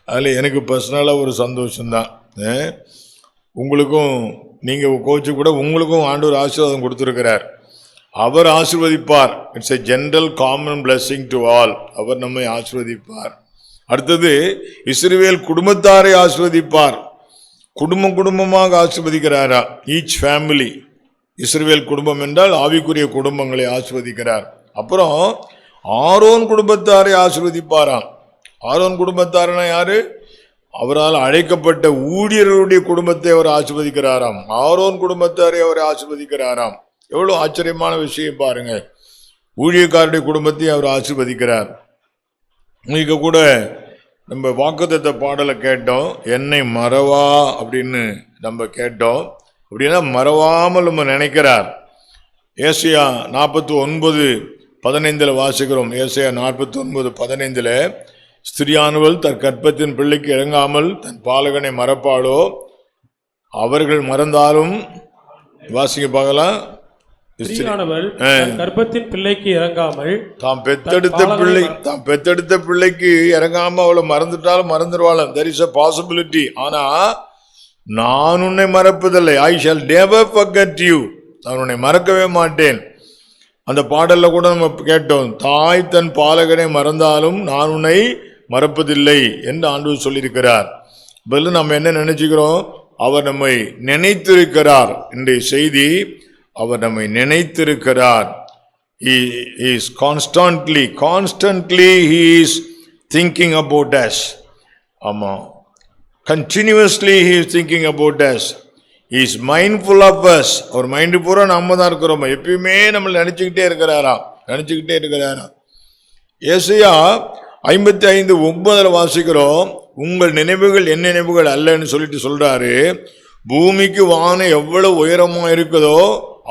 அதில் எனக்கு பர்சனலாக ஒரு சந்தோஷம்தான். உங்களுக்கும் நீங்கள் கோச்சு கூட உங்களுக்கும் ஆண்டவர் ஆசீர்வாதம் கொடுத்துருக்கிறார். அவர் ஆசீர்வதிப்பார். It's a general common blessing to all. அவர் நம்மை ஆசீர்வதிப்பார். அடுத்தது இஸ்ரவேல் குடும்பத்தாரை ஆசீர்வதிப்பார். குடும்பம் குடும்பமாக ஆசீர்வதிக்கிறாரா? Each family. இஸ்ரவேல் குடும்பம் என்றால் ஆவிக்குரிய குடும்பங்களை ஆசீர்வதிக்கிறார். அப்புறம் ஆரோன் குடும்பத்தாரை ஆசீர்வதிப்பாராம். ஆரோன் குடும்பத்தாரனா யாரு? அவரால் அழைக்கப்பட்ட ஊழியர்களுடைய குடும்பத்தை அவர் ஆசீர்வதிக்கிறாராம். ஆரோன் குடும்பத்தாரை அவர் ஆசீர்வதிக்கிறாராம். எவ்வளோ ஆச்சரியமான விஷயம் பாருங்க. ஊழியக்காரருடைய குடும்பத்தையும் அவர் ஆசீர்வதிக்கிறார். இன்னைக்கு கூட நம்ம வாக்குத்தத்த பாடலை கேட்டோம், என்னை மறவா அப்படின்னு நம்ம கேட்டோம். அப்படின்னா மறவாமல் நம்ம நினைக்கிறார். ஏசாயா 49:15 வாசிக்கிறோம். ஏசாயா 49:15, ஸ்திரியானவள் தன் கற்பத்தின் பிள்ளைக்கு இறங்காமல் தன் பாலகனை மறப்பாளோ? அவர்கள் மறந்தாலும், வாசிக்க பார்க்கலாம், கர்ப்பத்தின் பிள்ளைக்கு இறங்காமல் தாம் பெத்தெடுத்த பிள்ளைக்கு இறங்காம அவளை மறந்துட்டாலும் மறந்துடுவாள். there is a possibility. ஆனா நான் உன்னை மறப்பதில்லை. I shall never forget you. நான் உன்னை மறக்கவே மாட்டேன். அந்த பாடல்ல கூட நம்ம கேட்டோம், தாய் தன் பாலகனை மறந்தாலும் நான் உன்னை மறப்பதில்லை என்று ஆண்டவர் சொல்லியிருக்கிறார். பதில் நம்ம என்ன நினைச்சுக்கிறோம்? அவர் நம்மை நினைத்திருக்கிறார். இன்றைய செய்தி, அவர் நம்மை நினைத்திருக்கிறார். He is constantly he is thinking about us. ஆமா, continuously he is thinking about us. He is mindful of us. அவர் மைண்டு பூரா நம்ம தான் இருக்கிறோம். எப்பயுமே நம்மளை நினைச்சுக்கிட்டே இருக்கிறாராம். ஏசாயா 55:9 வாசிக்கிறோம், உங்கள் நினைவுகள் என் நினைவுகள் அல்லன்னு சொல்லிட்டு சொல்றாரு. பூமிக்கு வானம் எவ்வளவு உயரமா இருக்குதோ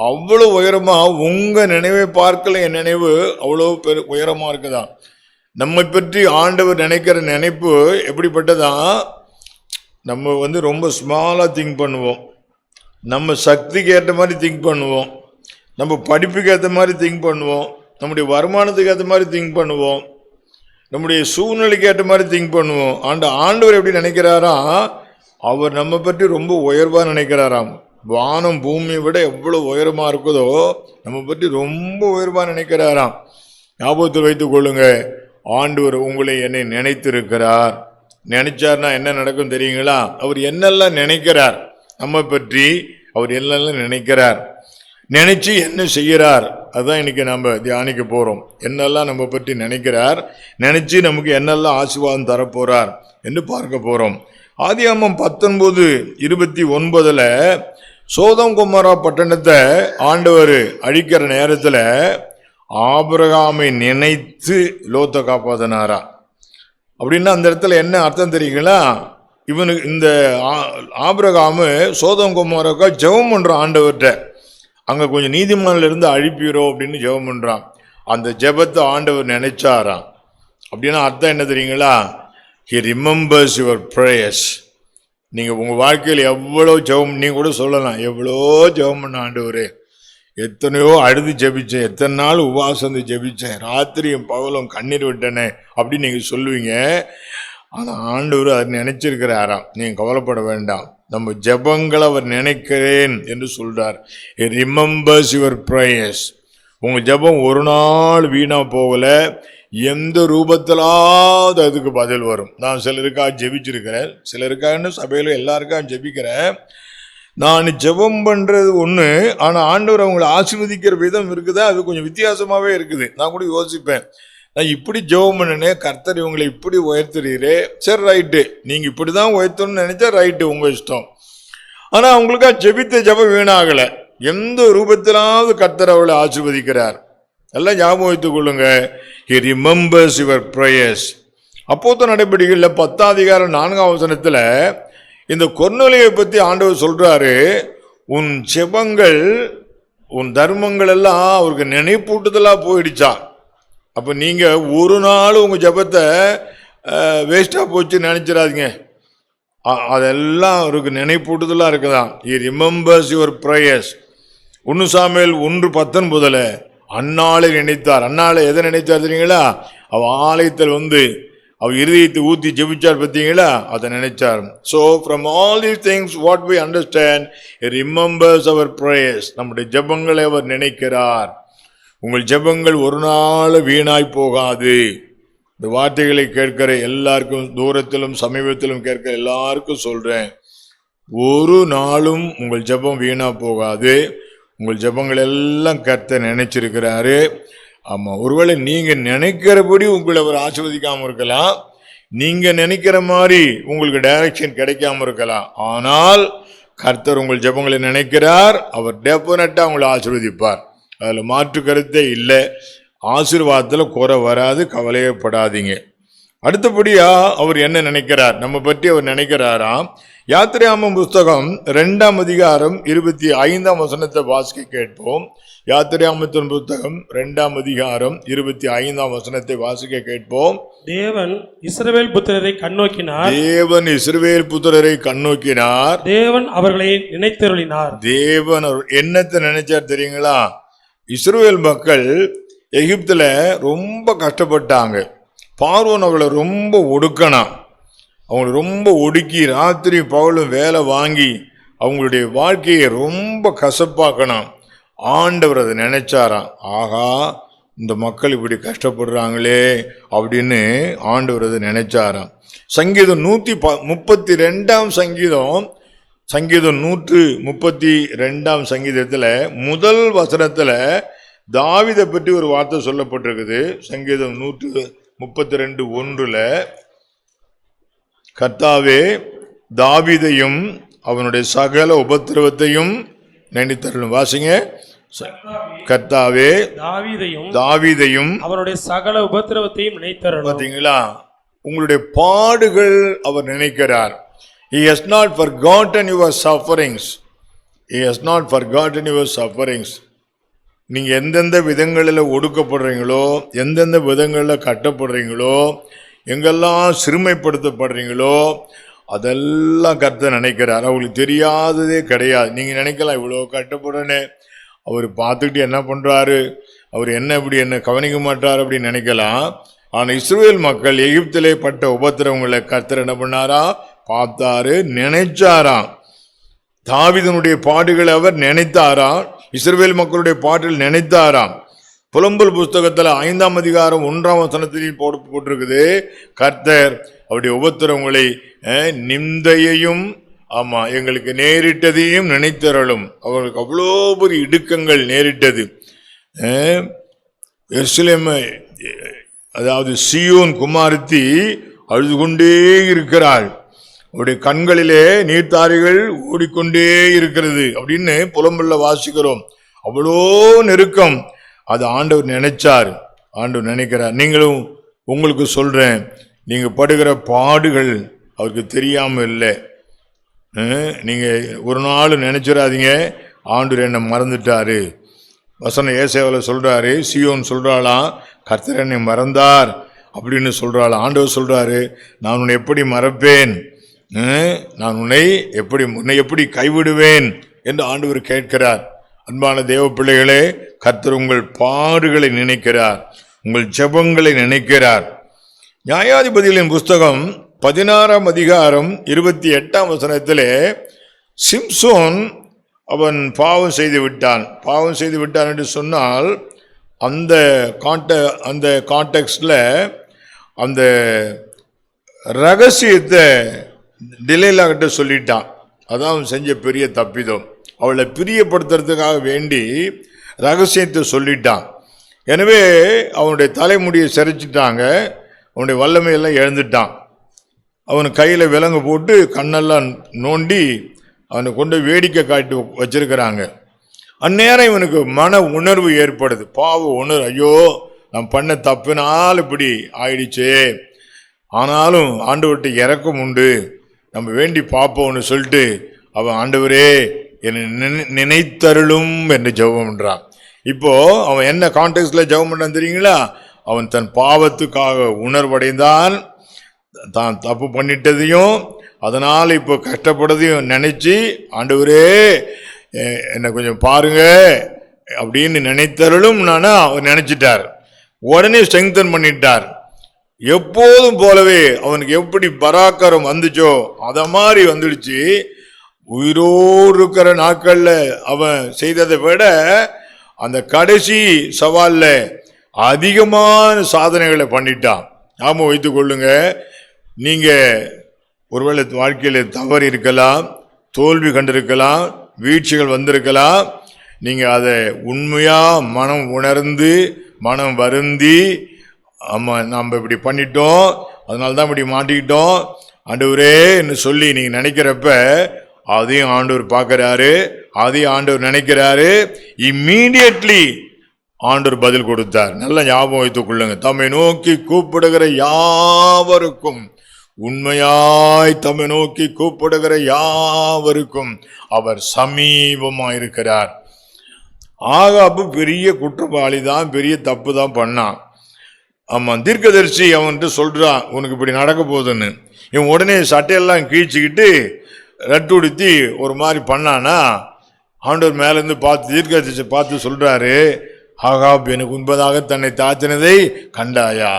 அவ்வளவு உயரமா உங்க நினைவை பார்க்கல என் நினைவு அவ்வளவு உயரமா இருக்குதான். நம்மை பற்றி ஆண்டவர் நினைக்கிற நினைப்பு எப்படிப்பட்டதா? நம்ம ரொம்ப ஸ்மாலா திங்க் பண்ணுவோம், நம்ம சக்திக்கு ஏற்ற மாதிரி திங்க் பண்ணுவோம், நம்ம படிப்புக்கு ஏற்ற மாதிரி திங்க் பண்ணுவோம், நம்முடைய வருமானத்துக்கு ஏற்ற மாதிரி திங்க் பண்ணுவோம், நம்முடைய சூழ்நிலைக்கு ஏற்ற மாதிரி திங்க் பண்ணுவோம். ஆண்டவர் எப்படி நினைக்கிறாரா? அவர் நம்ம பற்றி ரொம்ப உயர்வா நினைக்கிறாராம். வானம் பூமியை விட எவ்வளவு உயரமா இருக்குதோ நம்ம பற்றி ரொம்ப உயர்வா நினைக்கிறாராம். ஞாபகத்தில் வைத்துக் கொள்ளுங்க, ஆண்டவர் உங்களை என்னை நினைத்திருக்கிறார். நினைச்சார்னா என்ன நடக்கும் தெரியுங்களா? அவர் என்னெல்லாம் நினைக்கிறார் நம்ம பற்றி, அவர் என்னெல்லாம் நினைக்கிறார், நினைச்சு என்ன செய்கிறார், அதுதான் இன்னைக்கு நம்ம தியானிக்க போறோம். என்னெல்லாம் நம்ம பற்றி நினைக்கிறார், நினைச்சு நமக்கு என்னெல்லாம் ஆசீர்வாதம் தரப்போறார் என்று பார்க்க போறோம். ஆதியாகமம் 19:29 சோதம் கொமோரா பட்டணத்தை ஆண்டவர் அழிக்கிற நேரத்தில் ஆபிரகாமை நினைத்து லோத்தை காப்பாத்தினாரா. அப்படின்னா அந்த இடத்துல என்ன அர்த்தம் தெரியுங்களா? இவனுக்கு இந்த ஆபிரகாமு சோதம் கொமோராக்கா ஜெபம் பண்றான் ஆண்டவர்கிட்ட, அங்க கொஞ்சம் நீதிமான்ல இருந்து அழிப்பிறோம் அப்படின்னு ஜெபம் பண்றான். அந்த ஜெபத்தை ஆண்டவர் நினைச்சாராம். அப்படின்னா அர்த்தம் என்ன தெரியுங்களா? He remembers your prayers. நீங்கள் உங்கள் வாழ்க்கையில் எவ்வளோ ஜெபம், நீங்கள் கூட சொல்லலாம், எவ்வளோ ஜெபம் பண்ண ஆண்டவரே, எத்தனையோ அழுது ஜெபிச்சேன், எத்தனை நாள் உபவாசம் ஜெபிச்சேன், ராத்திரியும் பகலும் கண்ணீர் விட்டனே அப்படின்னு நீங்கள் சொல்லுவீங்க. ஆனால் ஆண்டவர் அதை நினைச்சிருக்கிறாராம். நீங்கள் கவலைப்பட வேண்டாம், நம்ம ஜெபங்களை அவர் நினைக்கிறேன் என்று சொல்றார். He remembers your prayers. உங்கள் ஜெபம் ஒரு நாள் வீணா போகல, எந்த ரூபத்திலாவது அதுக்கு பதில் வரும். நான் சிலருக்காக ஜெபிச்சிருக்கிறேன், சிலருக்காக சபையில எல்லாருக்காக ஜெபிக்கிறேன். நான் ஜெபம் பண்றது ஒண்ணு, ஆனா ஆண்டவர் அவங்களை ஆசீர்வதிக்கிற விதம் இருக்குதா, அது கொஞ்சம் வித்தியாசமாவே இருக்குது. நான் கூட யோசிப்பேன், நான் இப்படி ஜெபம் பண்ணனே, கர்த்தர் இவங்களை இப்படி உயர்த்துறீரே, சரி ரைட்டு, நீங்க இப்படிதான் உயர்த்தணும்னு நினைச்சா ரைட்டு, உங்க இஷ்டம். ஆனா அவங்களுக்கா ஜெபித்த ஜெபம் வீணாகல, எந்த ரூபத்திலாவது கர்த்தர் அவளை ஆசீர்வதிக்கிறார். எல்லாம் ஞாபகம் வைத்துக் கொள்ளுங்க. He remembers your prayers. அப்போஸ்தலர் நடபடிகளில் 10ஆம் அதிகாரம் 4ஆம் வசனத்துல இந்த கொர்நேலியை பத்தி ஆண்டவர் சொல்றாரு, உன் ஜெபங்கள் உன் தர்மங்கள் எல்லாம் அவருக்கு நினைப்பூட்டுதலா போயிடுச்சா. அப்ப நீங்க ஒரு நாள் உங்க ஜெபத்தை வேஸ்டா போச்சு நினைச்சிடாதீங்க. அதெல்லாம் அவருக்கு நினைப்பூட்டுதலா இருக்குதான். He remembers your prayers. 1 Samuel 1:19 அன்னாளை நினைத்தார். அன்னாளை எதை நினைத்தார் தெரியுங்களா? அவ ஆலயத்தில் வந்து அவர் இருதயத்தை ஊத்தி ஜெபிச்சார் பார்த்தீங்களா, அதை நினைச்சார். So from all these things what we understand, he remembers our prayers. நம்முடைய ஜெபங்களை அவர் நினைக்கிறார். உங்கள் ஜெபங்கள் ஒரு நாள் வீணாய் போகாது. இந்த வார்த்தைகளை கேட்கிற எல்லாருக்கும், தூரத்திலும் சமீபத்திலும் கேட்கிற எல்லாருக்கும் சொல்றேன், ஒரு நாளும் உங்கள் ஜெபம் வீணா போகாது. உங்கள் ஜெபங்கள் எல்லாம் கர்த்தர் நினைச்சிருக்கிறாரு. ஆமா, ஒருவேளை நீங்க நினைக்கிறபடி உங்களை அவர் ஆசீர்வதிக்காம இருக்கலாம், நீங்க நினைக்கிற மாதிரி உங்களுக்கு டைரக்ஷன் கிடைக்காம இருக்கலாம். ஆனால் கர்த்தர் உங்கள் ஜெபங்களை நினைக்கிறார். அவர் டெஃபினட்டா உங்களை ஆசீர்வதிப்பார். அதுல மாற்று கருத்தே இல்லை. ஆசீர்வாதத்துல குறை வராது, கவலையப்படாதீங்க. அடுத்தபடியா அவர் என்ன நினைக்கிறார், நம்ம பற்றி அவர் நினைக்கிறாராம். யாத்திராகமம் புஸ்தகம் 2ஆம் அதிகாரம் 25ஆம் வசனத்தை வாசிக்க கேட்போம். யாத்திராகமத்தின் புத்தகம் 2ஆம் அதிகாரம் 25ஆம் வசனத்தை வாசிக்க கேட்போம். தேவன் இஸ்ரவேல் புத்திரரை கண்ணோக்கினார். தேவன் இஸ்ரவேல் புத்திரரை கண்ணோக்கினார். தேவன் அவர்களை நினைத்தருளினார். தேவன் என்னத்தை நினைச்சார் தெரியுங்களா? இஸ்ரவேல் மக்கள் எகிப்துல ரொம்ப கஷ்டப்பட்டாங்க. பார்வோன் அவளை ரொம்ப ஒடுக்கணும், அவங்களை ரொம்ப ஒடுக்கி ராத்திரி பகலும் வேலை வாங்கி அவங்களுடைய வாழ்க்கையை ரொம்ப கசப்பாக்கணும். ஆண்டவர் அதை நினைச்சாராம். ஆகா, இந்த மக்கள் இப்படி கஷ்டப்படுறாங்களே அப்படின்னு ஆண்டவர் அதை நினைச்சாராம். சங்கீதம் 132ஆம் சங்கீதம் 132ஆம் சங்கீதத்துல முதல் வசனத்துல தாவீதை பற்றி ஒரு வார்த்தை சொல்லப்பட்டிருக்குது. சங்கீதம் 132:1 கர்த்தாவே தாவீதையும் அவனுடைய சகல உபத்திரவத்தையும் நினைத்தருளும். வாசிங்க. கர்த்தாவே தாவீதையும் அவனுடைய சகல உபத்திரவத்தையும் நினைத்தருளும். பாத்தீங்களா, உங்களுடைய பாடுகள் அவர் நினைக்கிறார். He has not forgotten your sufferings. He has not forgotten your sufferings. நீங்க எந்தெந்த விதங்களில் ஒடுக்கப்படுறீங்களோ, எந்தெந்த விதங்களில் கட்டப்படுறீங்களோ, எங்கெல்லாம் சிறுமைப்படுத்தப்படுறீங்களோ, அதெல்லாம் கர்த்தர் நினைக்கிறார். அவங்களுக்கு தெரியாததே கிடையாது. நீங்க நினைக்கலாம், இவ்வளோ கட்டப்படுறேன்னு அவர் பார்த்துக்கிட்டு என்ன பண்றாரு, அவர் இப்படி என்ன கவனிக்க மாட்டார் அப்படின்னு நினைக்கலாம். ஆனா இஸ்ரவேல் மக்கள் எகிப்திலே பட்ட உபத்திரவங்களை கர்த்தர் என்ன பண்ணாரா, பார்த்தாரு, நினைச்சாராம். தாவீதுனுடைய பாடுகளை அவர் நினைத்தாராம். இஸ்ரவேல் மக்களுடைய பாட்டில் நினைத்தாராம். புலம்பல் புஸ்தகத்துல 5ஆம் அதிகாரம் 1ஆம் வசனத்திலையும் போட்டிருக்குது, கர்த்தர் அவருடைய உபத்திரவங்களை நிந்தையையும் ஆமா எங்களுக்கு நேரிட்டதையும் நினைத்தரலும். அவர்களுக்கு அவ்வளோ பெரிய இடுக்கங்கள் நேரிட்டது. எருசலேம், அதாவது சீயோன் குமாரத்தி அழுது கொண்டே இருக்கிறாள், அவருடைய கண்களிலே நீர்த்தாரைகள் ஓடிக்கொண்டே இருக்கிறது அப்படின்னு புலம்பல்ல வாசிக்கிறோம். அவ்வளோ நெருக்கம். அது ஆண்டவர் நினைச்சார், ஆண்டவர் நினைக்கிறார். நீங்களும் உங்களுக்கு சொல்றேன், நீங்க படுகிற பாடுகள் அவருக்கு தெரியாம இல்லை. நீங்க ஒரு நாள் நினைச்சிடாதீங்க ஆண்டவர் என்ன மறந்துட்டாரு. வசனம் ஏசாயாவில் சொல்றாரு, சீயோன் சொல்றாளாம், கர்த்தர் என்னை மறந்தார் அப்படின்னு சொல்றாளாம். ஆண்டவர் சொல்றாரு, நான் உன்னை எப்படி மறப்பேன், நான் உன்னை எப்படி கைவிடுவேன் என்று ஆண்டவர் கேட்கிறார். அன்பான தேவ பிள்ளைகளே, கர்த்தர் உங்கள் பாடுகளை நினைக்கிறார், உங்கள் ஜெபங்களை நினைக்கிறார். நியாயாதிபதிகளின் புஸ்தகம் 16ஆம் அதிகாரம் 28ஆம் வசனத்திலே சிம்சோன் அவன் பாவம் செய்து விட்டான் என்று சொன்னால் அந்த கான்டெக்ஸ்ட்ல அந்த ரகசியத்தை டிலேலா கிட்ட சொல்லிட்டான். அதான் அவன் செஞ்ச பெரிய தப்பிதம். அவளை பிரியப்படுத்துறதுக்காக வேண்டி ரகசியத்தை சொல்லிட்டான். எனவே அவனுடைய தலைமுடியை சிரைச்சிட்டாங்க, அவனுடைய வல்லமையெல்லாம் இழந்துட்டான். அவனு கையில் விலங்கு போட்டு கண்ணெல்லாம் நோண்டி அவனை கொண்டு வேடிக்கை காட்டி வச்சிருக்கிறாங்க. அந்நேரம் இவனுக்கு மன உணர்வு ஏற்படுது, பாவ உணர்வு. ஐயோ, நான் பண்ண தப்புனால் இப்படி ஆயிடுச்சே, ஆனாலும் ஆண்டவர்கிட்ட இரக்கம் உண்டு, நம்ம வேண்டி பார்ப்போம்னு சொல்லிட்டு அவன் ஆண்டவரே என்னை நினைத்தருளும் என்று ஜெபம் பண்றான். இப்போ அவன் என்ன கான்டெக்ட்ல ஜெபம் பண்றான் தெரியுங்களா? அவன் தன் பாவத்துக்காக உணர்வடைந்தான், தான் தப்பு பண்ணிட்டதையும் அதனால் இப்போ கஷ்டப்படுறதையும் நினைச்சு ஆண்டவரே என்னை கொஞ்சம் பாருங்க அப்படின்னு நினைத்தருளும் நானா அவர் நினைச்சிட்டார். உடனே ஸ்ட்ரெங்தன் பண்ணிட்டார். எப்போதும் போலவே அவனுக்கு எப்படி பராக்கரம் வந்துச்சோ அத மாதிரி வந்துடுச்சு. உயிரோடு இருக்கிற நாட்கள்ல அவன் செய்ததை விட அந்த கடைசி சவால்ல அதிகமான சாதனைகளை பண்ணிட்டான். நாம வைத்துக் கொள்ளுங்க, நீங்க ஒருவேளை வாழ்க்கையில தவறு இருக்கலாம், தோல்வி கண்டிருக்கலாம், வீழ்ச்சிகள் வந்திருக்கலாம். நீங்க அதை உண்மையா மனம் உணர்ந்து மனம் வருந்தி, ஆமா நம்ம இப்படி பண்ணிட்டோம், அதனால தான் இப்படி மாட்டிக்கிட்டோம் ஆண்டவரேன்னு சொல்லி நீங்க நினைக்கிறப்ப அதையும் ஆண்டவர் பார்க்கிறாரு, அதையும் ஆண்டவர் நினைக்கிறாரு. இம்மீடியட்லி ஆண்டவர் பதில் கொடுத்தார். நல்ல ஞாபகம் வைத்துக் கொள்ளுங்க, தம்மை நோக்கி கூப்பிடுகிற யாவருக்கும், உண்மையாய் தம்மை நோக்கி கூப்பிடுகிற யாவருக்கும் அவர் சமீபமாயிருக்கிறார். ஆகாபு பெரிய குற்றவாளி தான், பெரிய தப்பு தான் பண்ணான். ஆமா, தீர்க்கதரிசி அவன்கிட்ட சொல்றான் உனக்கு இப்படி நடக்க போகுதுன்னு. இவன் உடனே சட்டையெல்லாம் கீழ்ச்சிக்கிட்டு ரட்டு உடுத்தி ஒரு மாதிரி பண்ணானா, ஆண்டவர் மேலேருந்து பார்த்து தீர்க்கதரிசி பார்த்து சொல்றாரு, ஆகாப் எனக்கு உண்பதாக தன்னை தாத்தினதை கண்டாயா?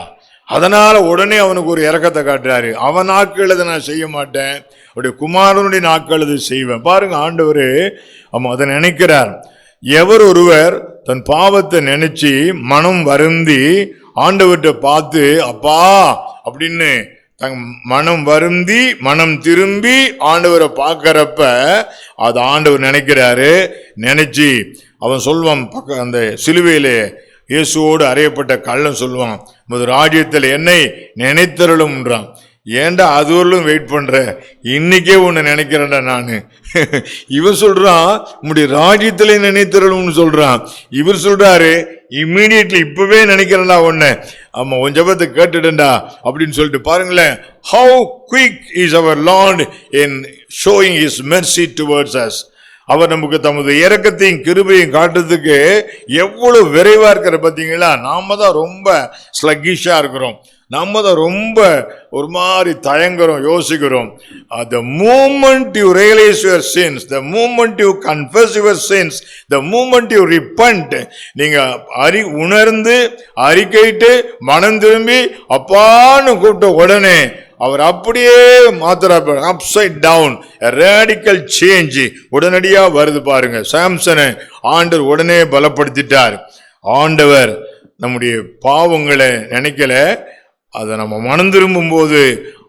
அதனால உடனே அவனுக்கு ஒரு இரக்கத்தை காட்டுறாரு. அவன் நாட்கள் அதை நான் செய்ய மாட்டேன், அவருடைய குமாரனுடைய நாட்கள் அதை செய்வேன். பாருங்க, ஆண்டவர் அவன் அதை நினைக்கிறார். எவர் ஒருவர் தன் பாவத்தை நினைச்சு மனம் வருந்தி ஆண்டவர்கிட்ட பார்த்து அப்பா அப்படின்னு தன் மனம் வருந்தி மனம் திரும்பி ஆண்டவரை பார்க்கறப்ப அது ஆண்டவர் நினைக்கிறாரு. நினைச்சு அவன் சொல்வான், பக்கம் அந்த சிலுவையிலே இயேசுவோடு அறையப்பட்ட கள்ளன் சொல்லுவான், ராஜ்யத்தில் என்னை நினைத்தருளும்ன்றான். ஏண்டா அதுவரையிலும் வெயிட் பண்ற, இன்னைக்கே உன்னை நினைக்கிறேன்டா நானு. இவன் சொல்றான் உன்னுடைய ராஜ்யத்திலே நினைத்தருளும்னு சொல்றான். இவர் சொல்றாரு இம்மீடியட்லி இப்பவே நினைக்கிறேன்டா உன்னை, ஆமா உன் ஜெபத்தை கேட்டுடா அப்படின்னு சொல்லிட்டு பாருங்களேன். how quick is our Lord in showing his mercy towards us. அவர் நமக்கு தமது இரக்கத்தையும் கிருபையும் காட்டுறதுக்கு எவ்வளவு விரைவா இருக்கிற பார்த்தீங்களா? நாம தான் ரொம்ப ஸ்லக்கிஷா இருக்கிறோம், நம்ம தான் ரொம்ப ஒரு மாதிரி தயங்குறோம், யோசிக்கிறோம். the moment you realize your sins, the moment you confess your sins, the moment you repent, நீங்க உணர்ந்து அறிக்கையிட்டு மனம் திரும்பி அப்பான்னு கூப்பிட்ட உடனே அவர் அப்படியே மாத்திரார். அப்சைட் டவுன், ரேடிக்கல் சேஞ்ச் உடனடியா வருது. பாருங்க, சாம்சனை ஆண்டவர் உடனே பலப்படுத்திட்டார். ஆண்டவர் நம்முடைய பாவங்களை நினைக்கல, அதை நம்ம மனம் திரும்பும் போது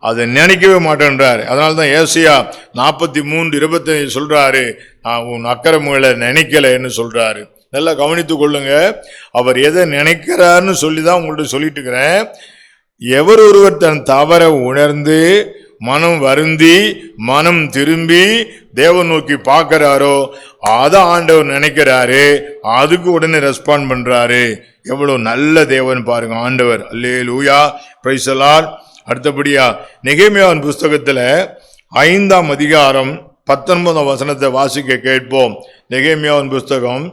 அதை நினைக்கவே மாட்டேன்றார். அதனால தான் ஏசாயா 43:25 சொல்றாரு, நான் உன் அக்கிரமங்களை நினைக்கலன்னு சொல்றாரு. நல்லா கவனித்துக் கொள்ளுங்க, அவர் எதை நினைக்கிறார்னு சொல்லி தான் உங்கள்ட்ட சொல்லிட்டு இருக்கிறேன். எவர் ஒருவர் தன் தவற உணர்ந்து மனம் வருந்தி மனம் திரும்பி தேவன் நோக்கி பார்க்கிறாரோ அதை ஆண்டவர் நினைக்கிறாரு, அதுக்கு உடனே ரெஸ்பாண்ட் பண்றாரு. எவ்வளவு நல்ல தேவன் பாருங்க ஆண்டவர். அல்லேலூயா, பிரைஸ் தி லார்ட். அடுத்தபடியா நெகேமியாவின் புஸ்தகத்துல 5ஆம் அதிகாரம் 19ஆம் வசனத்தை வாசிக்க கேட்போம். நெகேமியாவின் புஸ்தகம்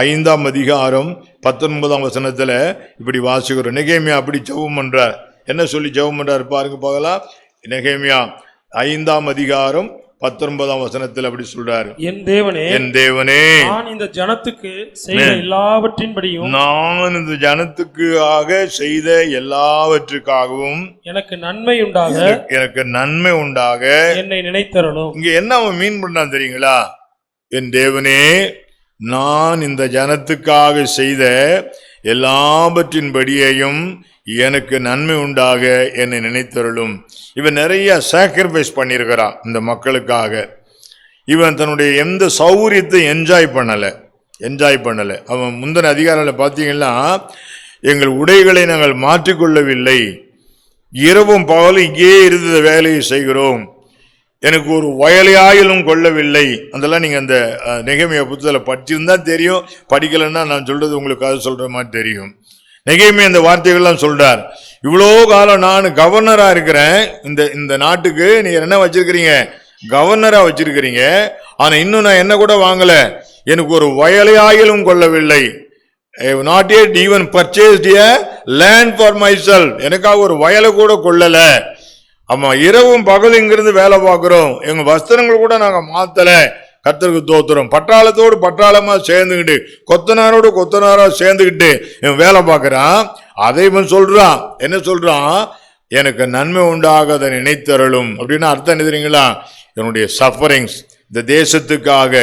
5ஆம் அதிகாரம் 19ஆம் வசனத்துல இப்படி வாசிக்கிறோம். நெகேமியா அப்படி ஜெபம் பண்றார். என்ன சொல்லி ஜெபம் பண்றாரு பாருங்க, பார்க்கலாம். நெகேமியா 5ஆம் அதிகாரம் 19ஆம் வசனத்தில் அப்படி சொல்றாரு, என் தேவனே நான் இந்த ஜனத்துக்கு செய்த எல்லாவற்றின்படியும், நான் இந்த ஜனத்துக்காக செய்த எல்லாவற்றுக்காகவும் எனக்கு நன்மை உண்டாக என்னை நினைத்தருளும். இங்க என்ன அவன் மீன் பண்ணான் தெரியுங்களா? என் தேவனே நான் இந்த ஜனத்துக்காக செய்த எல்லாவற்றின்படியையும் எனக்கு நன்மை உண்டாக என்னை நினைத்தருளும். இவன் நிறைய சாக்ரிஃபைஸ் பண்ணியிருக்கிறான் இந்த மக்களுக்காக. இவன் தன்னுடைய எந்த சௌகரியத்தை என்ஜாய் பண்ணலை. அவன் முந்தின அதிகாரத்தில் பார்த்தீங்கன்னா, எங்கள் உடைகளை நாங்கள் மாற்றிக்கொள்ளவில்லை, இரவும் பகலும் இங்கே இருந்த வேலையை செய்கிறோம், எனக்கு ஒரு வயலையாயிலும் கொள்ளவில்லை. அதெல்லாம் நீங்கள் அந்த நெகேமியா புத்தகத்தில் படிச்சிருந்தா தெரியும், படிக்கலைன்னா நான் சொல்றது உங்களுக்கு அது சொல்ற மாதிரி தெரியும். நெகேமியா இந்த வார்த்தைகள்லாம் சொல்றார். இவ்வளோ காலம் நான் கவர்னரா இருக்கிறேன், இந்த நாட்டுக்கு நீங்க என்ன வச்சிருக்கிறீங்க, கவர்னரா வச்சிருக்கிறீங்க, ஆனா இன்னும் நான் என்ன கூட வாங்கல, எனக்கு ஒரு வயலையாயிலும் கொள்ளவில்லை. I have not yet even purchased a land for myself. எனக்காக ஒரு வயலை கூட கொள்ளல. ஆமா, இரவும் பகலும் இங்கிருந்து வேலை பார்க்கிறோம், எங்க வஸ்திரங்கள் கூட நாங்க மாத்தல. கர்த்தருக்கு தோத்திரம். பட்டாளத்தோடு பட்டாளமா சேர்ந்துக்கிட்டு, கொத்தனாரோடு கொத்தனாரா சேர்ந்துக்கிட்டு இவன் வேலை பார்க்கிறான். அதை இவன் சொல்றான், என்ன சொல்றான், எனக்கு நன்மை உண்டாகாத நினைத்தருளும். அப்படின்னு அர்த்தம் என்ன தெரியுங்களா, என்னுடைய சஃபரிங்ஸ், இந்த தேசத்துக்காக,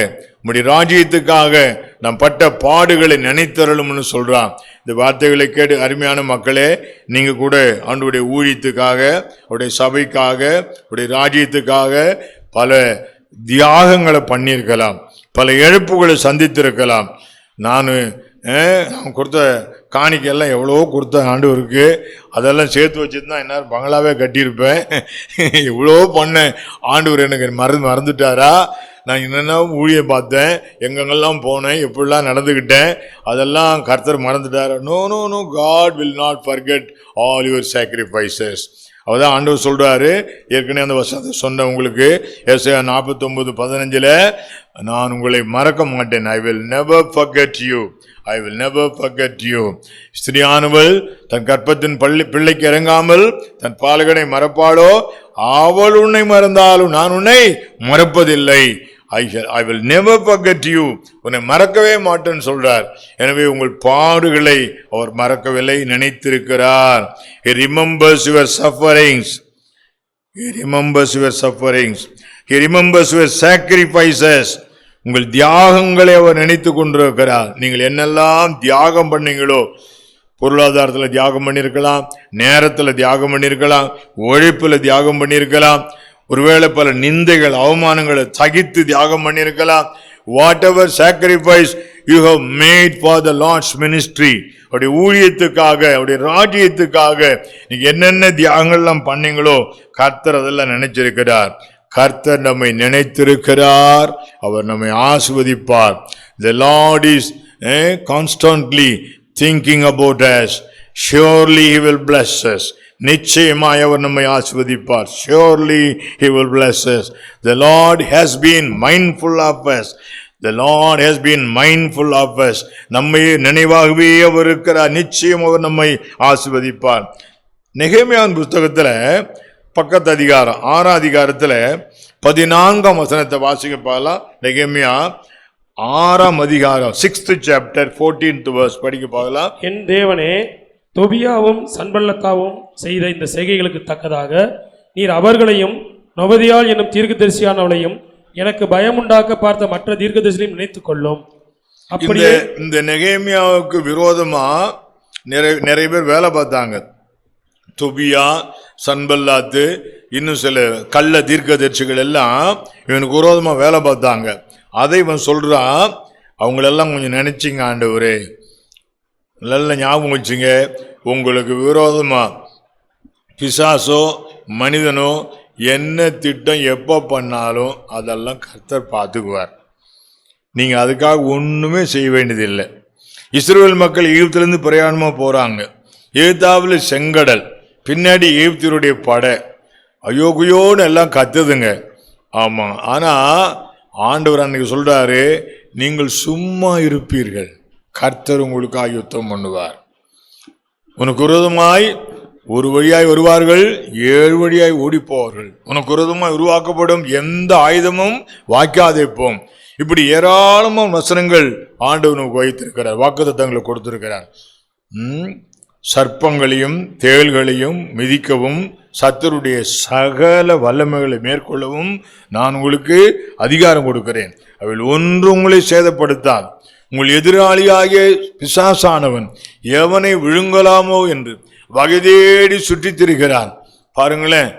உம்முடைய ராஜ்யத்துக்காக நாம் பட்ட பாடுகளை நினைத்தருளும்னு சொல்றான். இந்த வார்த்தைகளை கேட்டு அருமையான மக்களே, நீங்க கூட ஆண்டவருடைய ஊழியத்துக்காக, அவருடைய சபைக்காக, அவருடைய ராஜ்யத்துக்காக பல தியாகங்களை பண்ணியிருக்கலாம், பல இழப்புகளை சந்தித்திருக்கலாம். நான் கொடுத்த காணிக்கெல்லாம் எவ்வளோ கொடுத்த ஆண்டவருக்கு, அதெல்லாம் சேர்த்து வச்சுருந்தா என்ன பங்களாவே கட்டியிருப்பேன். இவ்வளோ பண்ணேன், ஆண்டவர் எனக்கு மறந்துட்டாரா, நான் என்னென்ன ஊழியம் பார்த்தேன், எங்கெங்கெல்லாம் போனேன், எப்படிலாம் நடந்துக்கிட்டேன், அதெல்லாம் கர்த்தர் மறந்துட்டாரா? No no no, God will not forget all your sacrifices. அவதான் ஆண்டவர் சொல்றாரு. ஏற்கனவே அந்த வசனத்தை சொன்ன உங்களுக்கு, ஏசாயா 49:15, நான் உங்களை மறக்க மாட்டேன். I will never forget you. I will never forget you. ஸ்திரியானவள் தன் கற்பத்தின் பிள்ளைக்கு இறங்காமல் தன் பாலகனை மறப்பாளோ, அவள் உன்னை மறந்தாலும் நான் உன்னை மறப்பதில்லை. I will never forget you. உன்னை மறக்கவே மாட்டேன்னு சொல்றார். எனவே உங்கள் பாடுகளை அவர் மறக்கவில்லை, நினைத்திருக்கிறார். He remembers your sufferings. He remembers your sufferings. He remembers your sacrifices. உங்கள் தியாகங்களை அவர் நினைத்து கொண்டிருக்கிறார். நீங்கள் என்னெல்லாம் தியாகம் பண்ணீங்களோ, பொருளாதாரத்தில் தியாகம் பண்ணியிருக்கலாம், நேரத்தில் தியாகம் பண்ணியிருக்கலாம், உழைப்பில் தியாகம் பண்ணியிருக்கலாம், ஒருவேளை பல நிந்தைகள் அவமானங்களை சகித்து தியாகம் பண்ணியிருக்கலாம். Whatever sacrifice you have made for the lord's ministry, அவருடைய ஊழியத்துக்காக, அவருடைய ராஜ்யத்துக்காக நீங்க என்னென்ன தியாகங்கள்லாம் பண்ணீங்களோ, கர்த்தர் அதெல்லாம் நினைச்சிருக்கிறார். கர்த்தர் நம்மை நினைத்திருக்கிறார், அவர் நம்மை ஆசீர்வதிப்பார். The Lord is constantly thinking about us. Surely he will bless us. நிச்சயமாய் அவர் நம்மை ஆசீர்வதிப்பார். Surely he will bless us. The Lord has been mindful of us. The Lord has been mindful of us. நம்மை நினைவாகவே அவர் இருக்கிறார். நிச்சயம் அவர் நம்மை ஆசீர்வதிப்பார். நெகேமியாவின் புத்தகத்துல பக்கத்து அதிகாரம் 6ஆம் அதிகாரத்துல 14ஆம் வசனத்தை வாசிக்க பார்க்கலாம். நெகேமியா 6ஆம் அதிகாரம் 6th chapter 14th verse படிக்க பார்க்கலாம். என் தேவனே, தொபியாவும் சன்பல்லத்தாவும் செய்த இந்த செய்கைகளுக்கு தக்கதாக நீர் அவர்களையும் நொபதியாள் என்னும் தீர்க்கதரிசியானவளையும் எனக்கு பயமுண்டாக்க பார்த்த மற்ற தீர்க்கதரிசிகளையும் நினைத்துக் கொள்ளும். அப்படியே இந்த நெகேமியாவுக்கு விரோதமா நிறைய பேர் வேலை பார்த்தாங்க. தொபியா, சன்பல்லாத்து, இன்னும் சில கள்ள தீர்க்கதரிசிகள் எல்லாம் இவனுக்கு விரோதமா வேலை பார்த்தாங்க. அதை இவன் சொல்றான், அவங்களெல்லாம் கொஞ்சம் நினைச்சிங்க ஆண்டவரே, நல்ல ஞாபகம் வச்சுங்க, உங்களுக்கு விரோதமா பிசாசோ மனிதனோ என்ன திட்டம் எப்போ பண்ணாலும் அதெல்லாம் கர்த்தர் பார்த்துக்குவார். நீங்க அதுக்காக ஒண்ணுமே செய்ய வேண்டியதில்லை. இஸ்ரவேல் மக்கள் எகிப்திலிருந்து பிரயாணமா போறாங்க. எகிப்தாவில் செங்கடல், பின்னாடி எகிப்தியருடைய படை, அயோகுயோன்னு எல்லாம் கத்துதுங்க. ஆமா, ஆனா ஆண்டவர் அன்னைக்கு சொல்றாரு, நீங்கள் சும்மா இருப்பீர்கள், கர்த்தர் உங்களுக்காக யுத்தம் பண்ணுவார். உனக்கு விரோதமாய் ஒரு வழியாய் வருவார்கள், 7 வழியாய் ஓடி போவார்கள். உனக்கு விரோதமாய் உருவாக்கப்படும் எந்த ஆயுதமும் வாய்க்காதே போம். இப்படி ஏராளமான வசனங்கள் ஆண்டவர் நமக்கு வைத்திருக்கிறார், வாக்குத்தத்தங்களை கொடுத்திருக்கிறார். சர்ப்பங்களையும் தேள்களையும் மிதிக்கவும், சத்துருடைய சகல வல்லமைகளை மேற்கொள்ளவும் நான் உங்களுக்கு அதிகாரம் கொடுக்கிறேன். அவள் ஒன்று உங்களை சேதப்படுத்தால். உங்கள் எதிராளியாகிய பிசாசானவன் எவனை விழுங்கலாமோ என்று வகை தேடி சுற்றி திரிகிறான். பாருங்களேன்,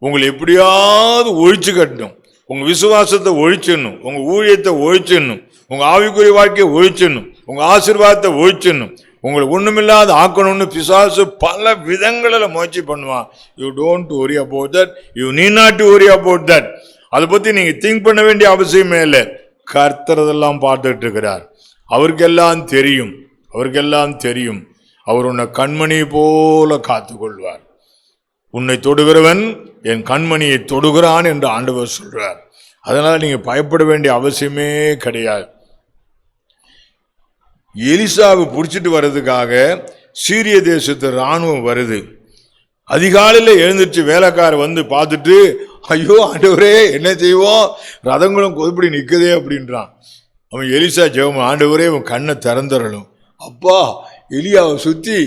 உங்களை எப்படியாவது ஒழிச்சு கட்டணும், உங்க விசுவாசத்தை ஒழிச்சிடணும், உங்க ஊழியத்தை ஒழிச்சிடணும், உங்க ஆவிக்குரிய வாழ்க்கையை ஒழிச்சிடணும், உங்க ஆசீர்வாதத்தை ஒழிச்சிடணும், உங்களை ஒண்ணுமில்லாத ஆக்கணும்னு பிசாசு பல விதங்களில் முயற்சி பண்ணுவான். You don't worry about that, you need not to worry about that. அதை பத்தி நீங்க திங்க் பண்ண வேண்டிய அவசியமே இல்லை. கர்த்தர் அதெல்லாம் பார்த்துட்டு இருக்கிறார். அவருக்கெல்லாம் தெரியும், அவருக்கெல்லாம் தெரியும். அவர் உன்னை கண்மணி போல காத்து கொள்வார். உன்னை தொடுகிறவன் என் கண்மணியை தொடுகிறான் என்று ஆண்டவர் சொல்றார். அதனால நீங்க பயப்பட வேண்டிய அவசியமே கிடையாது. எலிசாவை பிடிச்சிட்டு வர்றதுக்காக சீரிய தேசத்து இராணுவம் வருது. அதிகாலையில் எழுந்திருச்சு வேலைக்கார வந்து பார்த்துட்டு, ஐயோ ஆண்டவரே என்ன செய்வோம், ரதங்களும் கொதுப்படி நிற்குதே அப்படின்றான். அவன் எலிசா ஜெபம், ஆண்டவரே அவன் கண்ணை திறந்துடணும். அப்பா, எலியாவை சுற்றி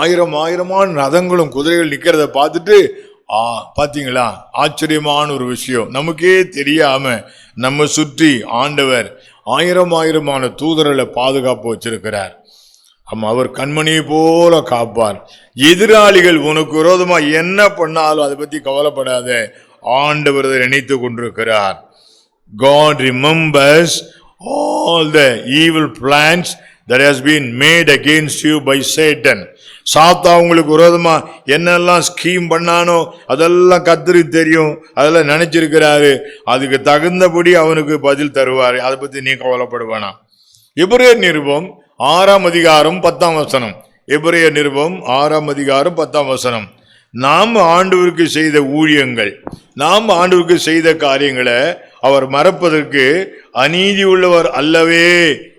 ஆயிரமான ரதங்களும் குதிரைகள் நிற்கிறத பார்த்துட்டு, பார்த்தீங்களா ஆச்சரியமான ஒரு விஷயம், நமக்கே தெரியாம நம்ம சுற்றி ஆண்டவர் ஆயிரமான தூதர்களை பாதுகாப்பு வச்சிருக்கிறார். அவர் கண்மணியை போல காப்பார். எதிராளிகள் உனக்கு விரோதமா என்ன பண்ணாலும் அதை பத்தி கவலைப்படாத, ஆண்டவர் நினைத்து கொண்டிருக்கிறார். God remembers all the evil plans that has been made against you by Satan. சாத்தா உங்களுக்கு விரோதமா என்னெல்லாம் ஸ்கீம் பண்ணானோ அதெல்லாம் கர்த்தருக்கு தெரியும், அதெல்லாம் நினைச்சிருக்கிறாரு. அதுக்கு தகுந்தபடி அவனுக்கு பதில் தருவாரு. அதை பத்தி நீ கவலைப்படுவானா. எபிரேயர் நிருபம் 6ஆம் அதிகாரம் 10ஆம் வசனம். எபிரேயர் நிருபம் 6ஆம் அதிகாரம் 10ஆம் வசனம். நாம் ஆண்டவருக்கு செய்த ஊழியங்கள், நாம் ஆண்டவருக்கு செய்த காரியங்களை அவர் மறப்பதற்கு அநீதி உள்ளவர் அல்லவே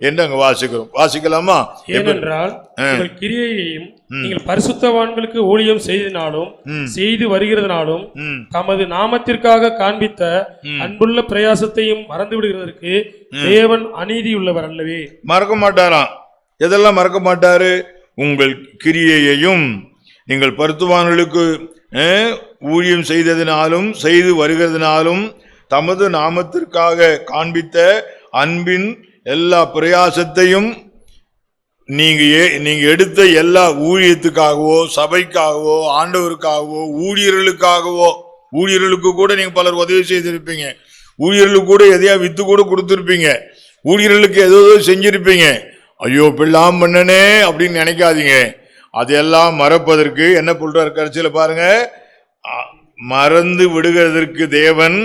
என்று அங்க வாசிக்கிறோம். வாசிக்கலாமா? ஏனென்றால் உங்கள் கிரியையையும் நீங்கள் பரிசுத்தவான்களுக்கு ஊழியம் செய்தனாலும் செய்து வருகிறதுனாலும் தமது நாமத்திற்காக காண்பித்த அன்புள்ள பிரயாசத்தையும் மறந்து விடுகிறதற்கு தேவன் அநீதி உள்ளவர் அல்லவே. மறக்க மாட்டாராம். எதெல்லாம் மறக்க மாட்டாரு? உங்கள் கிரியையையும் நீங்கள் பரிசுத்தவான்களுக்கு ஊழியம் செய்ததினாலும் செய்து வருகிறதுனாலும் தமது நாமத்திற்காக காண்பித்த அன்பின் எல்லா பிரயாசத்தையும் நீங்க எடுத்த எல்லா ஊழியத்துக்காகவோ சபைக்காகவோ ஆண்டவருக்காகவோ ஊழியர்களுக்கு கூட நீங்க பலர் உதவி செய்திருப்பீங்க, ஊழியர்களுக்கு கூட எதையா வித்து கூட கொடுத்திருப்பீங்க, ஊழியர்களுக்கு ஏதோ செஞ்சிருப்பீங்க. ஐயோ பிள்ளாம் பண்ணனே அப்படின்னு நினைக்காதீங்க. அதையெல்லாம் மறப்பதற்கு என்ன சொல்றாரு கடைசியில பாருங்க, மறந்து விடுகிறதற்கு தேவன்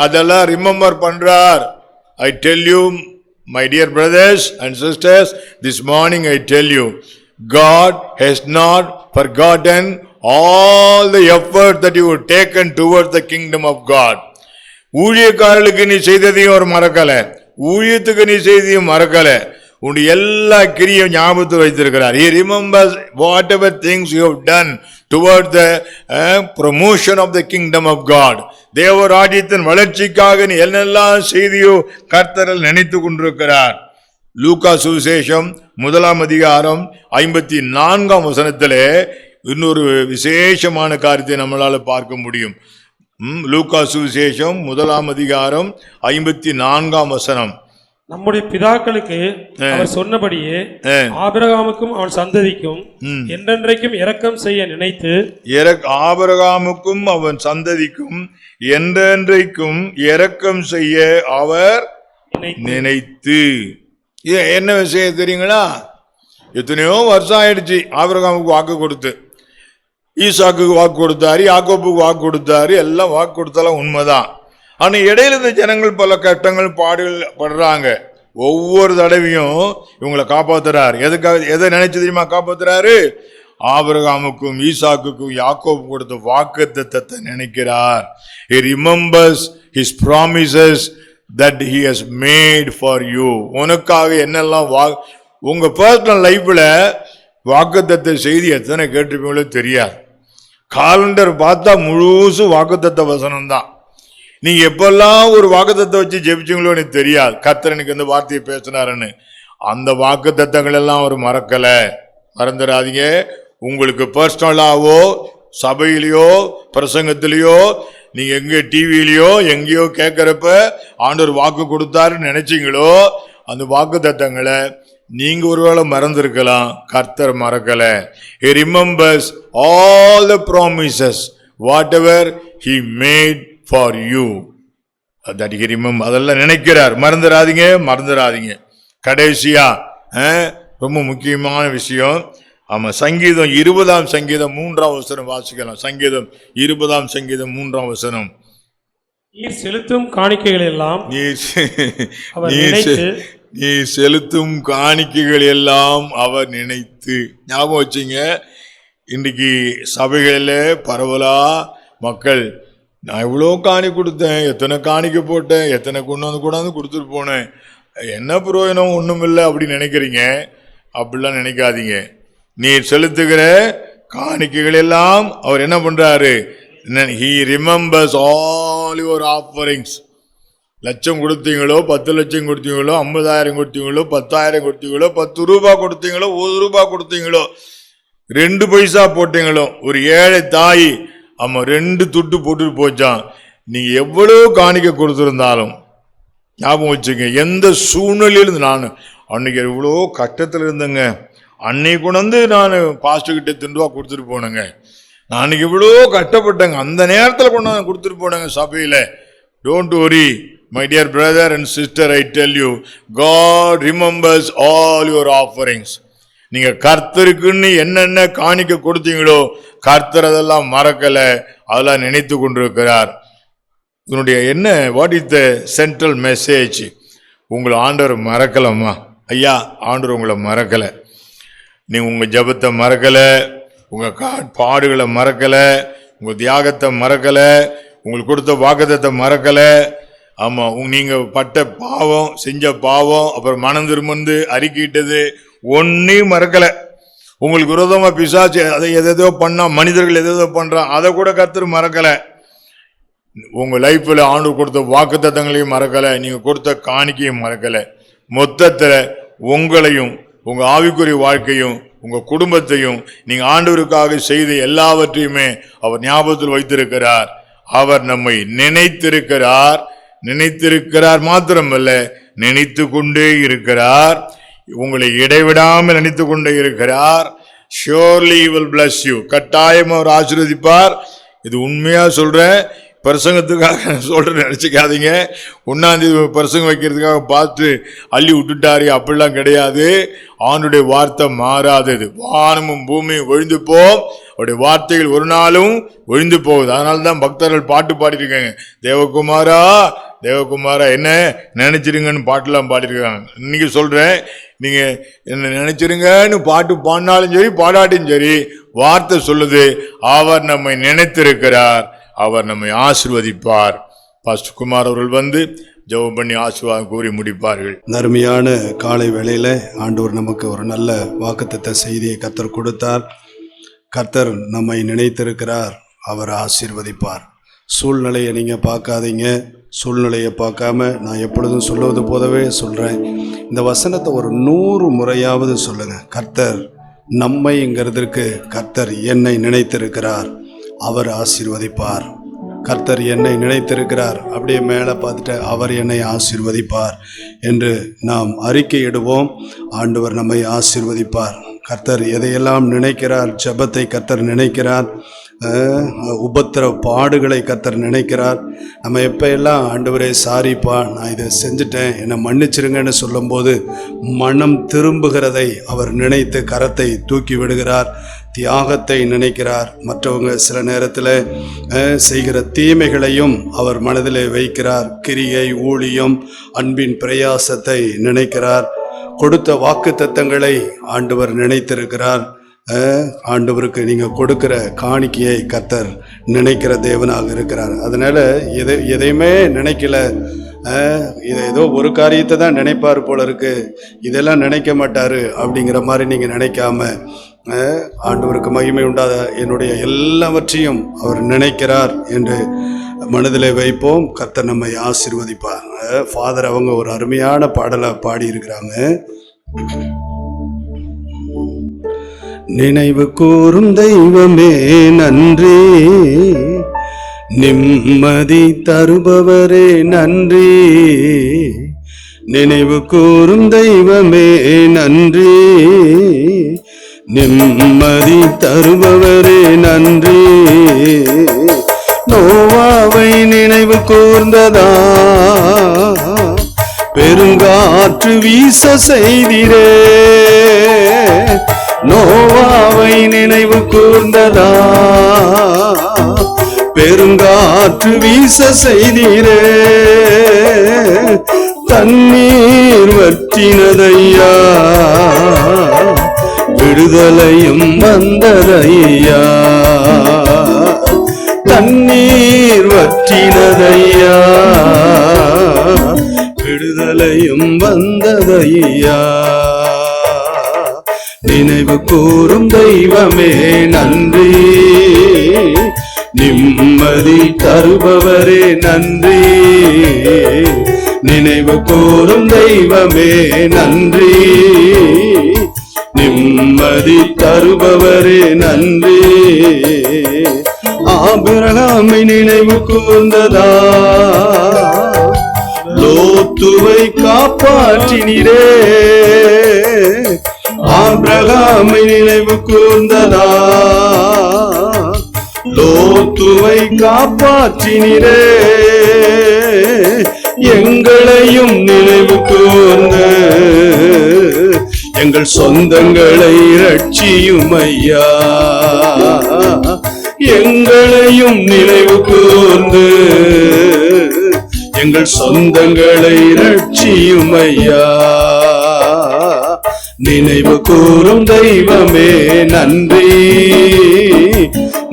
அதெல்லாம் ரிமெம்பர் பண்றார். I tell you, my dear brothers and sisters, this morning I tell you, God has not forgotten all the effort that you have taken towards the kingdom of God. ஊழியக்காரர்களுக்கு நீ செய்ததையும் அவர் மறக்கல, ஊழியத்துக்கு நீ செய்ததையும் மறக்கல. உன்னுடைய எல்லா கிரியும் ஞாபகத்தை வைத்திருக்கிறார். He remembers whatever things you have done toward the promotion of the kingdom of God. தேவராஜ்யத்தின் வளர்ச்சிக்காக நீ என்னெல்லாம் செய்தியோ கர்த்தர் நினைத்து கொண்டிருக்கிறார். லூக்கா சுவிசேஷம் 1ஆம் அதிகாரம் 54ஆம் வசனத்திலே இன்னொரு விசேஷமான காரியத்தை நம்மளால பார்க்க முடியும். லூக்கா சுவிசேஷம் 1ஆம் அதிகாரம் 54ஆம் வசனம். நம்முடைய பிதாக்களுக்கு அவர் சொன்னபடியே ஆபிரகாமுக்கும் அவன் சந்ததிக்கும் என்றென்றைக்கும் இரக்கம் செய்ய நினைத்து, ஆபிரகாமுக்கும் அவன் சந்ததிக்கும் என்றென்றைக்கும் இரக்கம் செய்ய அவர் நினைத்து. என்ன விஷயம் தெரியுங்களா? எத்தனையோ வருஷம் ஆயிடுச்சு ஆபிரகாமுக்கு வாக்கு கொடுத்து. ஈசாக்குக்கு வாக்கு கொடுத்தாரு, யாக்கோப்புக்கு வாக்கு கொடுத்தாரு, எல்லாம் வாக்கு கொடுத்தாலும் உண்மைதான். ஆனா இடையில இந்த ஜனங்கள் பல கட்டங்கள் பாடுகள் படுறாங்க. ஒவ்வொரு தடவையும் இவங்களை காப்பாத்துறாரு. எதுக்காக, எதை நினைச்சு தெரியுமா காப்பாத்துறாரு? ஆபிரகாமுக்கும் ஈசாக்குக்கும் யாக்கோபு கொடுத்த வாக்குத்தத்தத்தை நினைக்கிறார். He remembers his promises that he has made for you. உனக்காக என்னெல்லாம் உங்க பர்சனல் லைஃப்ல வாக்குத்தத்த செய்தி எத்தனை கேட்டிருப்பீங்களோ தெரியாது. காலண்டர் பார்த்தா முழுசு வாக்குத்தத்த வசனம் தான். நீங்க எப்பெல்லாம் ஒரு வாக்குத்தத்தை வச்சு ஜெபிச்சீங்களோ எனக்கு தெரியாது. கர்த்தர் எனக்கு இந்த வார்த்தையை பேசினாருன்னு. அந்த வாக்குத்தத்தங்கள் எல்லாம் அவர் மறக்கல. மறந்துடாதீங்க. உங்களுக்கு பர்சனலாவோ சபையிலையோ பிரசங்கத்திலேயோ நீங்க எங்க டிவிலையோ எங்கேயோ கேட்கறப்ப ஆண்டவர் வாக்கு கொடுத்தாருன்னு நினைச்சீங்களோ அந்த வாக்குத்தத்தங்களை நீங்க ஒருவேளை மறந்திருக்கலாம். கர்த்தர் மறக்கல. He remembers all the promises whatever he made for you. தடிகரிமம் அதெல்லாம் நினைக்கிறார். மறந்துடாதீங்க. கடைசியா ரொம்ப முக்கியமான விஷயம். ஆமா, சங்கீதம் 20ஆம் சங்கீதம் 3ஆம் வசனம் வாசிக்கலாம். சங்கீதம் 20ஆம் சங்கீதம் 3ஆம் வசனம். நீர் செலுத்தும் காணிக்கைகள் எல்லாம் நீ செலுத்தும் காணிக்கைகள் எல்லாம் அவர் நினைத்து. ஞாபகம் வச்சுங்க, இன்றைக்கு சபைகளில் பரவலா மக்கள், நான் இவ்வளோ காணி கொடுத்தேன், எத்தனை காணிக்க போட்டேன், எத்தனை கொண்டாந்து கொடுத்துட்டு போனேன், என்ன பிரயோஜனம், ஒன்றும் இல்லை அப்படின்னு நினைக்கிறீங்க. அப்படிலாம் நினைக்காதீங்க. நீர் செலுத்துகிற காணிக்கைகள் எல்லாம் அவர் என்ன பண்றாரு? He remembers all your offerings. லட்சம் கொடுத்தீங்களோ, 10 லட்சம் கொடுத்தீங்களோ, 50,000 கொடுத்தீங்களோ, 10,000 கொடுத்தீங்களோ, 10 ரூபாய் கொடுத்தீங்களோ, 1 ரூபாய் கொடுத்தீங்களோ, 2 பைசா போட்டீங்களோ, ஒரு ஏழை தாய் 2 துட்டு போட்டுட்டு போச்சான். நீங்க எவ்வளவு காணிக்க கொடுத்திருந்தாலும் ஞாபகம் வச்சுங்க, எந்த சூழ்நிலையிலிருந்து, நான் அன்னைக்கு எவ்வளோ கட்டத்தில் இருந்தேங்க, அன்னைக்கு கொண்டு நான் பாஸ்டர் கிட்ட 2 ரூபா கொடுத்துட்டு போனேங்க, நான் அன்னைக்கு இவ்வளோ கட்டப்பட்டேங்க, அந்த நேரத்தில் கொண்டாந்து கொடுத்துட்டு போனேங்க சபையில். Don't worry my dear brother and sister, I tell you, God remembers all your offerings. நீங்க கர்த்தருக்குன்னு என்னென்ன காணிக்க கொடுத்தீங்களோ கர்த்தர் அதெல்லாம் மறக்கல, அதெல்லாம் நினைத்து கொண்டிருக்கிறார். இதனுடைய என்ன, what is the central message? உங்களை ஆண்டவர் மறக்கலம்மா ஐயா, ஆண்டவர் உங்களை மறக்கலை. நீங்க உங்க ஜபத்தை மறக்கல, உங்க பாடுகளை மறக்கல, உங்க தியாகத்தை மறக்கல, உங்களுக்கு கொடுத்த வாக்குத்தத்தை மறக்கல. ஆமா, நீங்க பட்ட பாவம், செஞ்ச பாவம், அப்புறம் மனம் திரும்பந்து அறிக்கிட்டது ஒன்னையும் மறக்கல. உங்களுக்கு விரோதமா பிசாசு அதை எதோ பண்ணா, மனிதர்கள் எதோ பண்றான், அதை கூட கர்த்தர் மறக்கல. உங்க லைஃப்ல ஆண்டவர் கொடுத்த வாக்குத்தத்தங்களையும் மறக்கல, நீங்க கொடுத்த காணிக்கையும் மறக்கல. மொத்தத்துல உங்களையும், உங்க ஆவிக்குரிய வாழ்க்கையும், உங்க குடும்பத்தையும் நீங்க ஆண்டவருக்காக செய்த எல்லாவற்றையுமே அவர் ஞாபகத்தில் வைத்திருக்கிறார். அவர் நம்மை நினைத்திருக்கிறார் மாத்திரமல்ல, நினைத்து கொண்டே இருக்கிறார். உங்களை இடைவிடாமல் நினைத்து கொண்டே இருக்கிறார். Surely he will bless you. கட்டாயம் அவர் ஆசீர்வதிப்பார். இது உண்மையா சொல்றேன், பிரசங்கத்துக்காக சொல்றேன்னு நினைச்சுக்காதீங்க. 1ஆம் தேதி பிரசங்கம் வைக்கிறதுக்காக பார்த்து அள்ளி விட்டுட்டாரு, அப்படிலாம் கிடையாது. ஆண்டுடைய வார்த்தை மாறாதது. வானமும் பூமியும் ஒழிந்து போம், அவருடைய வார்த்தைகள் ஒரு நாளும் ஒழிந்து போகுது. அதனால தான் பக்தர்கள் பாட்டு பாடிருக்காங்க, தேவகுமாரா தேவகுமாரா என்ன நினைச்சிருங்கன்னு பாட்டுலாம் பாடிருக்காங்க. இன்னைக்கு சொல்றேன், நீங்க என்ன நினைச்சிருங்கன்னு பாட்டு பாடினாலும் சரி, பாடாட்டியும் சரி, வார்த்தை சொல்லுது, அவர் நம்மை நினைத்திருக்கிறார், அவர் நம்மை ஆசீர்வதிப்பார். பாஸ்டர் குமார் அவர்கள் வந்து ஜெபம் பண்ணி ஆசீர்வாதம் கூறி முடிப்பார்கள். அருமையான காலை வேளையில ஆண்டவர் நமக்கு ஒரு நல்ல வாக்குத்தத்த செய்தியை கர்த்தர் கொடுத்தார். கர்த்தர் நம்மை நினைத்திருக்கிறார், அவர் ஆசீர்வதிப்பார். சூழ்நிலையை நீங்கள் பார்க்காதீங்க. சூழ்நிலையை பார்க்காம நான் எப்பொழுதும் சொல்லுவது போதவே சொல்கிறேன், இந்த வசனத்தை ஒரு 100 முறையாவது சொல்லுங்கள். கர்த்தர் நம்மைங்கிறதுக்கு, கர்த்தர் என்னை நினைத்திருக்கிறார், அவர் ஆசீர்வதிப்பார். கர்த்தர் என்னை நினைத்திருக்கிறார், அப்படியே மேலே பார்த்துட்டு அவர் என்னை ஆசீர்வதிப்பார் என்று நாம் அறிக்கையிடுவோம். ஆண்டவர் நம்மை ஆசீர்வதிப்பார். கர்த்தர் எதையெல்லாம் நினைக்கிறார், ஜெபத்தை கர்த்தர் நினைக்கிறார், உபத்திர பாடுகளை கர்த்தர் நினைக்கிறார். நம்ம எப்போ எல்லாம் ஆண்டவரே சாரிப்பா, நான் இதை செஞ்சுட்டேன், என்னை மன்னிச்சிருங்கன்னு சொல்லும்போது மனம் திரும்புகிறதை அவர் நினைத்து கரத்தை தூக்கி விடுகிறார். தியாகத்தை நினைக்கிறார். மற்றவங்க சில நேரத்தில் செய்கிற தீமைகளையும் அவர் மனதிலே வைக்கிறார். கிரியை, ஊழியம், அன்பின் பிரயாசத்தை நினைக்கிறார். கொடுத்த வாக்குத்தத்தங்களை ஆண்டவர் நினைத்திருக்கிறார். ஆண்டவருக்கு நீங்கள் கொடுக்கிற காணிக்கையை கர்த்தர் நினைக்கிற தேவனாக இருக்கிறார். அதனால் எதையுமே நினைக்கல, இதை ஏதோ ஒரு காரியத்தை தான் நினைப்பார் போல இருக்கு, இதெல்லாம் நினைக்க மாட்டார் அப்படிங்கிற மாதிரி நீங்கள் நினைக்காம, ஆண்டவருக்கு மகிமை உண்டாத என்னுடைய எல்லாவற்றையும் அவர் நினைக்கிறார் என்று மனதிலே வைப்போம். கர்த்தர் நம்மை ஆசீர்வதிப்பார். ஃபாதர் அவங்க ஒரு அருமையான பாடலை பாடியிருக்கிறாங்க. நினைவு கூறும் தெய்வமே நன்றி, நிம்மதி தருபவரே நன்றி, நினைவு கூறும் தெய்வமே நன்றி, நிம்மதி தருபவரே நன்றி, நோவாவை நினைவு கூர்ந்ததா பெருங்காற்று வீச செய்திரே. நோவாவை நினைவு கூர்ந்ததா பெருங்காற்று வீச செய்திரே. தண்ணீர் வற்றினதையா விடுதலையும் வந்ததையா. தண்ணீர் வற்றினதையா விடுதலையும் வந்ததையா. நினைவு கூறும் தெய்வமே நன்றி, நிம்மதி தருபவரே நன்றி. நினைவு கூறும் தெய்வமே நன்றி, நிம்மதி தருபவரே நன்றி. ஆபிரகாமை நினைவு கூர்ந்ததா லோத்துவை காப்பாற்றினீரே. ஆபிரகாமை நினைவு கூர்ந்ததா லோத்துவை காப்பாற்றினீரே. எங்களையும் நினைவு கூர்ந்து எங்கள் சொந்தங்களை ரட்சியும் ஐயா. எங்களையும் நினைவு கூர்ந்து எங்கள் சொந்தங்களை ரட்சியும் ஐயா. நினைவு கூறும் தெய்வமே நன்றி,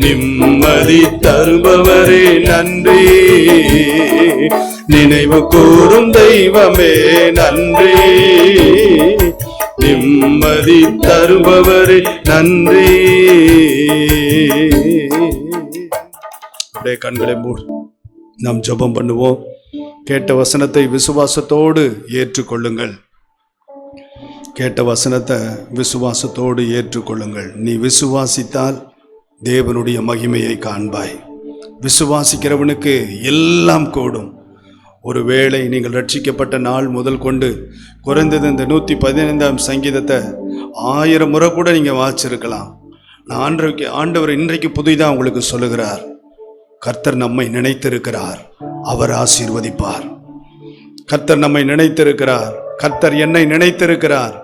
நிம்மதி தருபவரே நன்றி. நினைவு கூறும் தெய்வமே நன்றி, நிம்மதி தருபவரே நன்றி. அப்படியே கண்களை மூடி நாம் ஜெபம் பண்ணுவோம். கேட்ட வசனத்தை விசுவாசத்தோடு ஏற்றுக்கொள்ளுங்கள். கேட்ட வசனத்தை விசுவாசத்தோடு ஏற்றுக்கொள்ளுங்கள். நீ விசுவாசித்தால் தேவனுடைய மகிமையை காண்பாய். விசுவாசிக்கிறவனுக்கு எல்லாம் கூடும். ஒருவேளை நீங்கள் ரட்சிக்கப்பட்ட நாள் முதல் கொண்டு குறைந்தது இந்த 115ஆம் சங்கீதத்தை 1000 முறை கூட நீங்கள் வாசிச்சிருக்கலாம். ஆண்டவர் இன்றைக்கு புதிதாக உங்களுக்கு சொல்லுகிறார், கர்த்தர் நம்மை நினைத்திருக்கிறார், அவர் ஆசீர்வதிப்பார். கர்த்தர் நம்மை நினைத்திருக்கிறார், கர்த்தர் என்னை நினைத்திருக்கிறார்,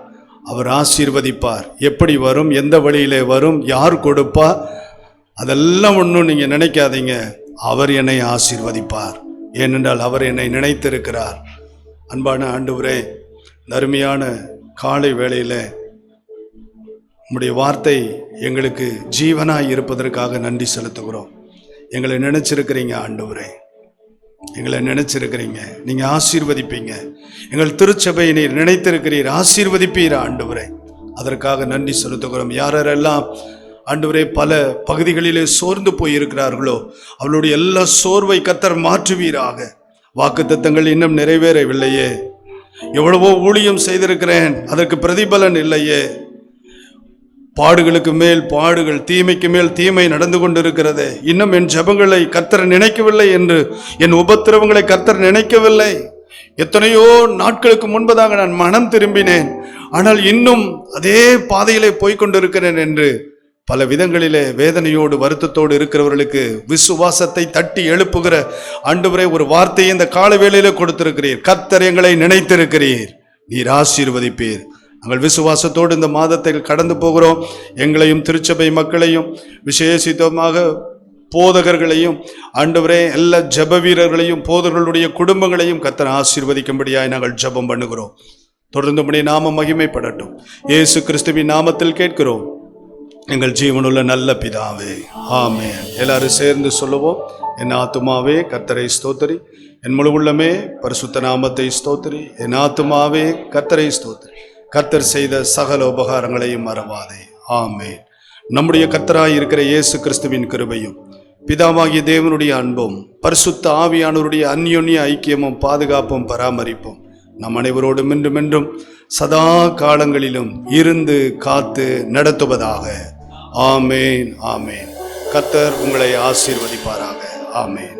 அவர் ஆசீர்வதிப்பார். எப்படி வரும், எந்த வழியிலே வரும், யார் கொடுப்பா, அதெல்லாம் ஒன்றும் நீங்கள் நினைக்காதீங்க. அவர் என்னை ஆசீர்வதிப்பார், ஏனென்றால் அவர் என்னை நினைத்திருக்கிறார். அன்பான ஆண்டவரே, அருமையான காலை வேளையில் உம்முடைய வார்த்தை எங்களுக்கு ஜீவனாய் இருப்பதற்காக நன்றி செலுத்துகிறோம். எங்களை நினைச்சிருக்கிறீங்க ஆண்டவரே, எங்களை நினைச்சிருக்கிறீங்க. நீங்க ஆசீர்வதிப்பீங்க. எங்கள் திருச்சபையை நீர் நினைத்திருக்கிறீர், ஆசீர்வதிப்பீர் ஆண்டவரே. அதற்காக நன்றி செலுத்துகிறோம். யாரெல்லாம் ஆண்டவரே பல பகுதிகளிலே சோர்ந்து போயிருக்கிறார்களோ அவளுடைய எல்லா சோர்வை கர்த்தர் மாற்றுவீராக. வாக்குத்தத்தங்கள் இன்னும் நிறைவேறவில்லையே, எவ்வளவோ ஊழியம் செய்திருக்கிறேன், அதற்கு பிரதிபலன் இல்லையே, பாடுகளுக்கு மேல் பாடுகள், தீமைக்கு மேல் தீமை நடந்து கொண்டிருக்கிறது, இன்னும் என் ஜெபங்களை கர்த்தர் நினைக்கவில்லை என்று, என் உபத்திரவங்களை கர்த்தர் நினைக்கவில்லை. எத்தனையோ நாட்களுக்கு முன்பதாக நான் மனம் திரும்பினேன், ஆனால் இன்னும் அதே பாதையிலே போய்கொண்டிருக்கிறேன் என்று பல விதங்களிலே வேதனையோடு வருத்தத்தோடு இருக்கிறவர்களுக்கு விசுவாசத்தை தட்டி எழுப்புகிற ஆண்டவரே ஒரு வார்த்தையை இந்த கால வேளையிலே கொடுத்திருக்கிறீர். கர்த்தர் எங்களை நினைத்திருக்கிறீர், நீர் ஆசீர்வதிப்பீர். நாங்கள் விசுவாசத்தோடு இந்த மாதத்தை கடந்து போகிறோம். எங்களையும் திருச்சபை மக்களையும் விசேஷித்தமாக போதகர்களையும் ஆண்டவரே எல்லா ஜெப வீரர்களையும் போதகர்களுடைய குடும்பங்களையும் கர்த்தர் ஆசீர்வதிக்கும்படியாய் நாங்கள் ஜெபம் பண்ணுகிறோம். தொடர்ந்து உம்முடைய நாமம் மகிமைப்படட்டும். இயேசு கிறிஸ்துவின் நாமத்தில் கேட்கிறோம் எங்கள் ஜீவனுள்ள நல்ல பிதாவே, ஆமென். எல்லாரும் சேர்ந்து சொல்லுவோம். என் ஆத்துமாவே கர்த்தரை ஸ்தோத்திரி, என் முழு உள்ளமே பரிசுத்த நாமத்தை ஸ்தோத்திரி. என் ஆத்துமாவே கர்த்தரை ஸ்தோத்திரி, கர்த்தர் செய்த சகல உபகாரங்களையும் மறவாதே. ஆமென். நம்முடைய கர்த்தராய் இருக்கிற இயேசு கிறிஸ்துவின் கிருபையும் பிதாவாகிய தேவனுடைய அன்பும் பரிசுத்த ஆவியானவருடைய அந்யோன்ய ஐக்கியமும் பாதுகாப்பும் பராமரிப்பும் நம் அனைவரோடும் என்றும் சதா காலங்களிலும் இருந்து காத்து நடத்துவதாக. ஆமேன், ஆமேன். கர்த்தர் உங்களை ஆசீர்வதிப்பாராக. ஆமேன்.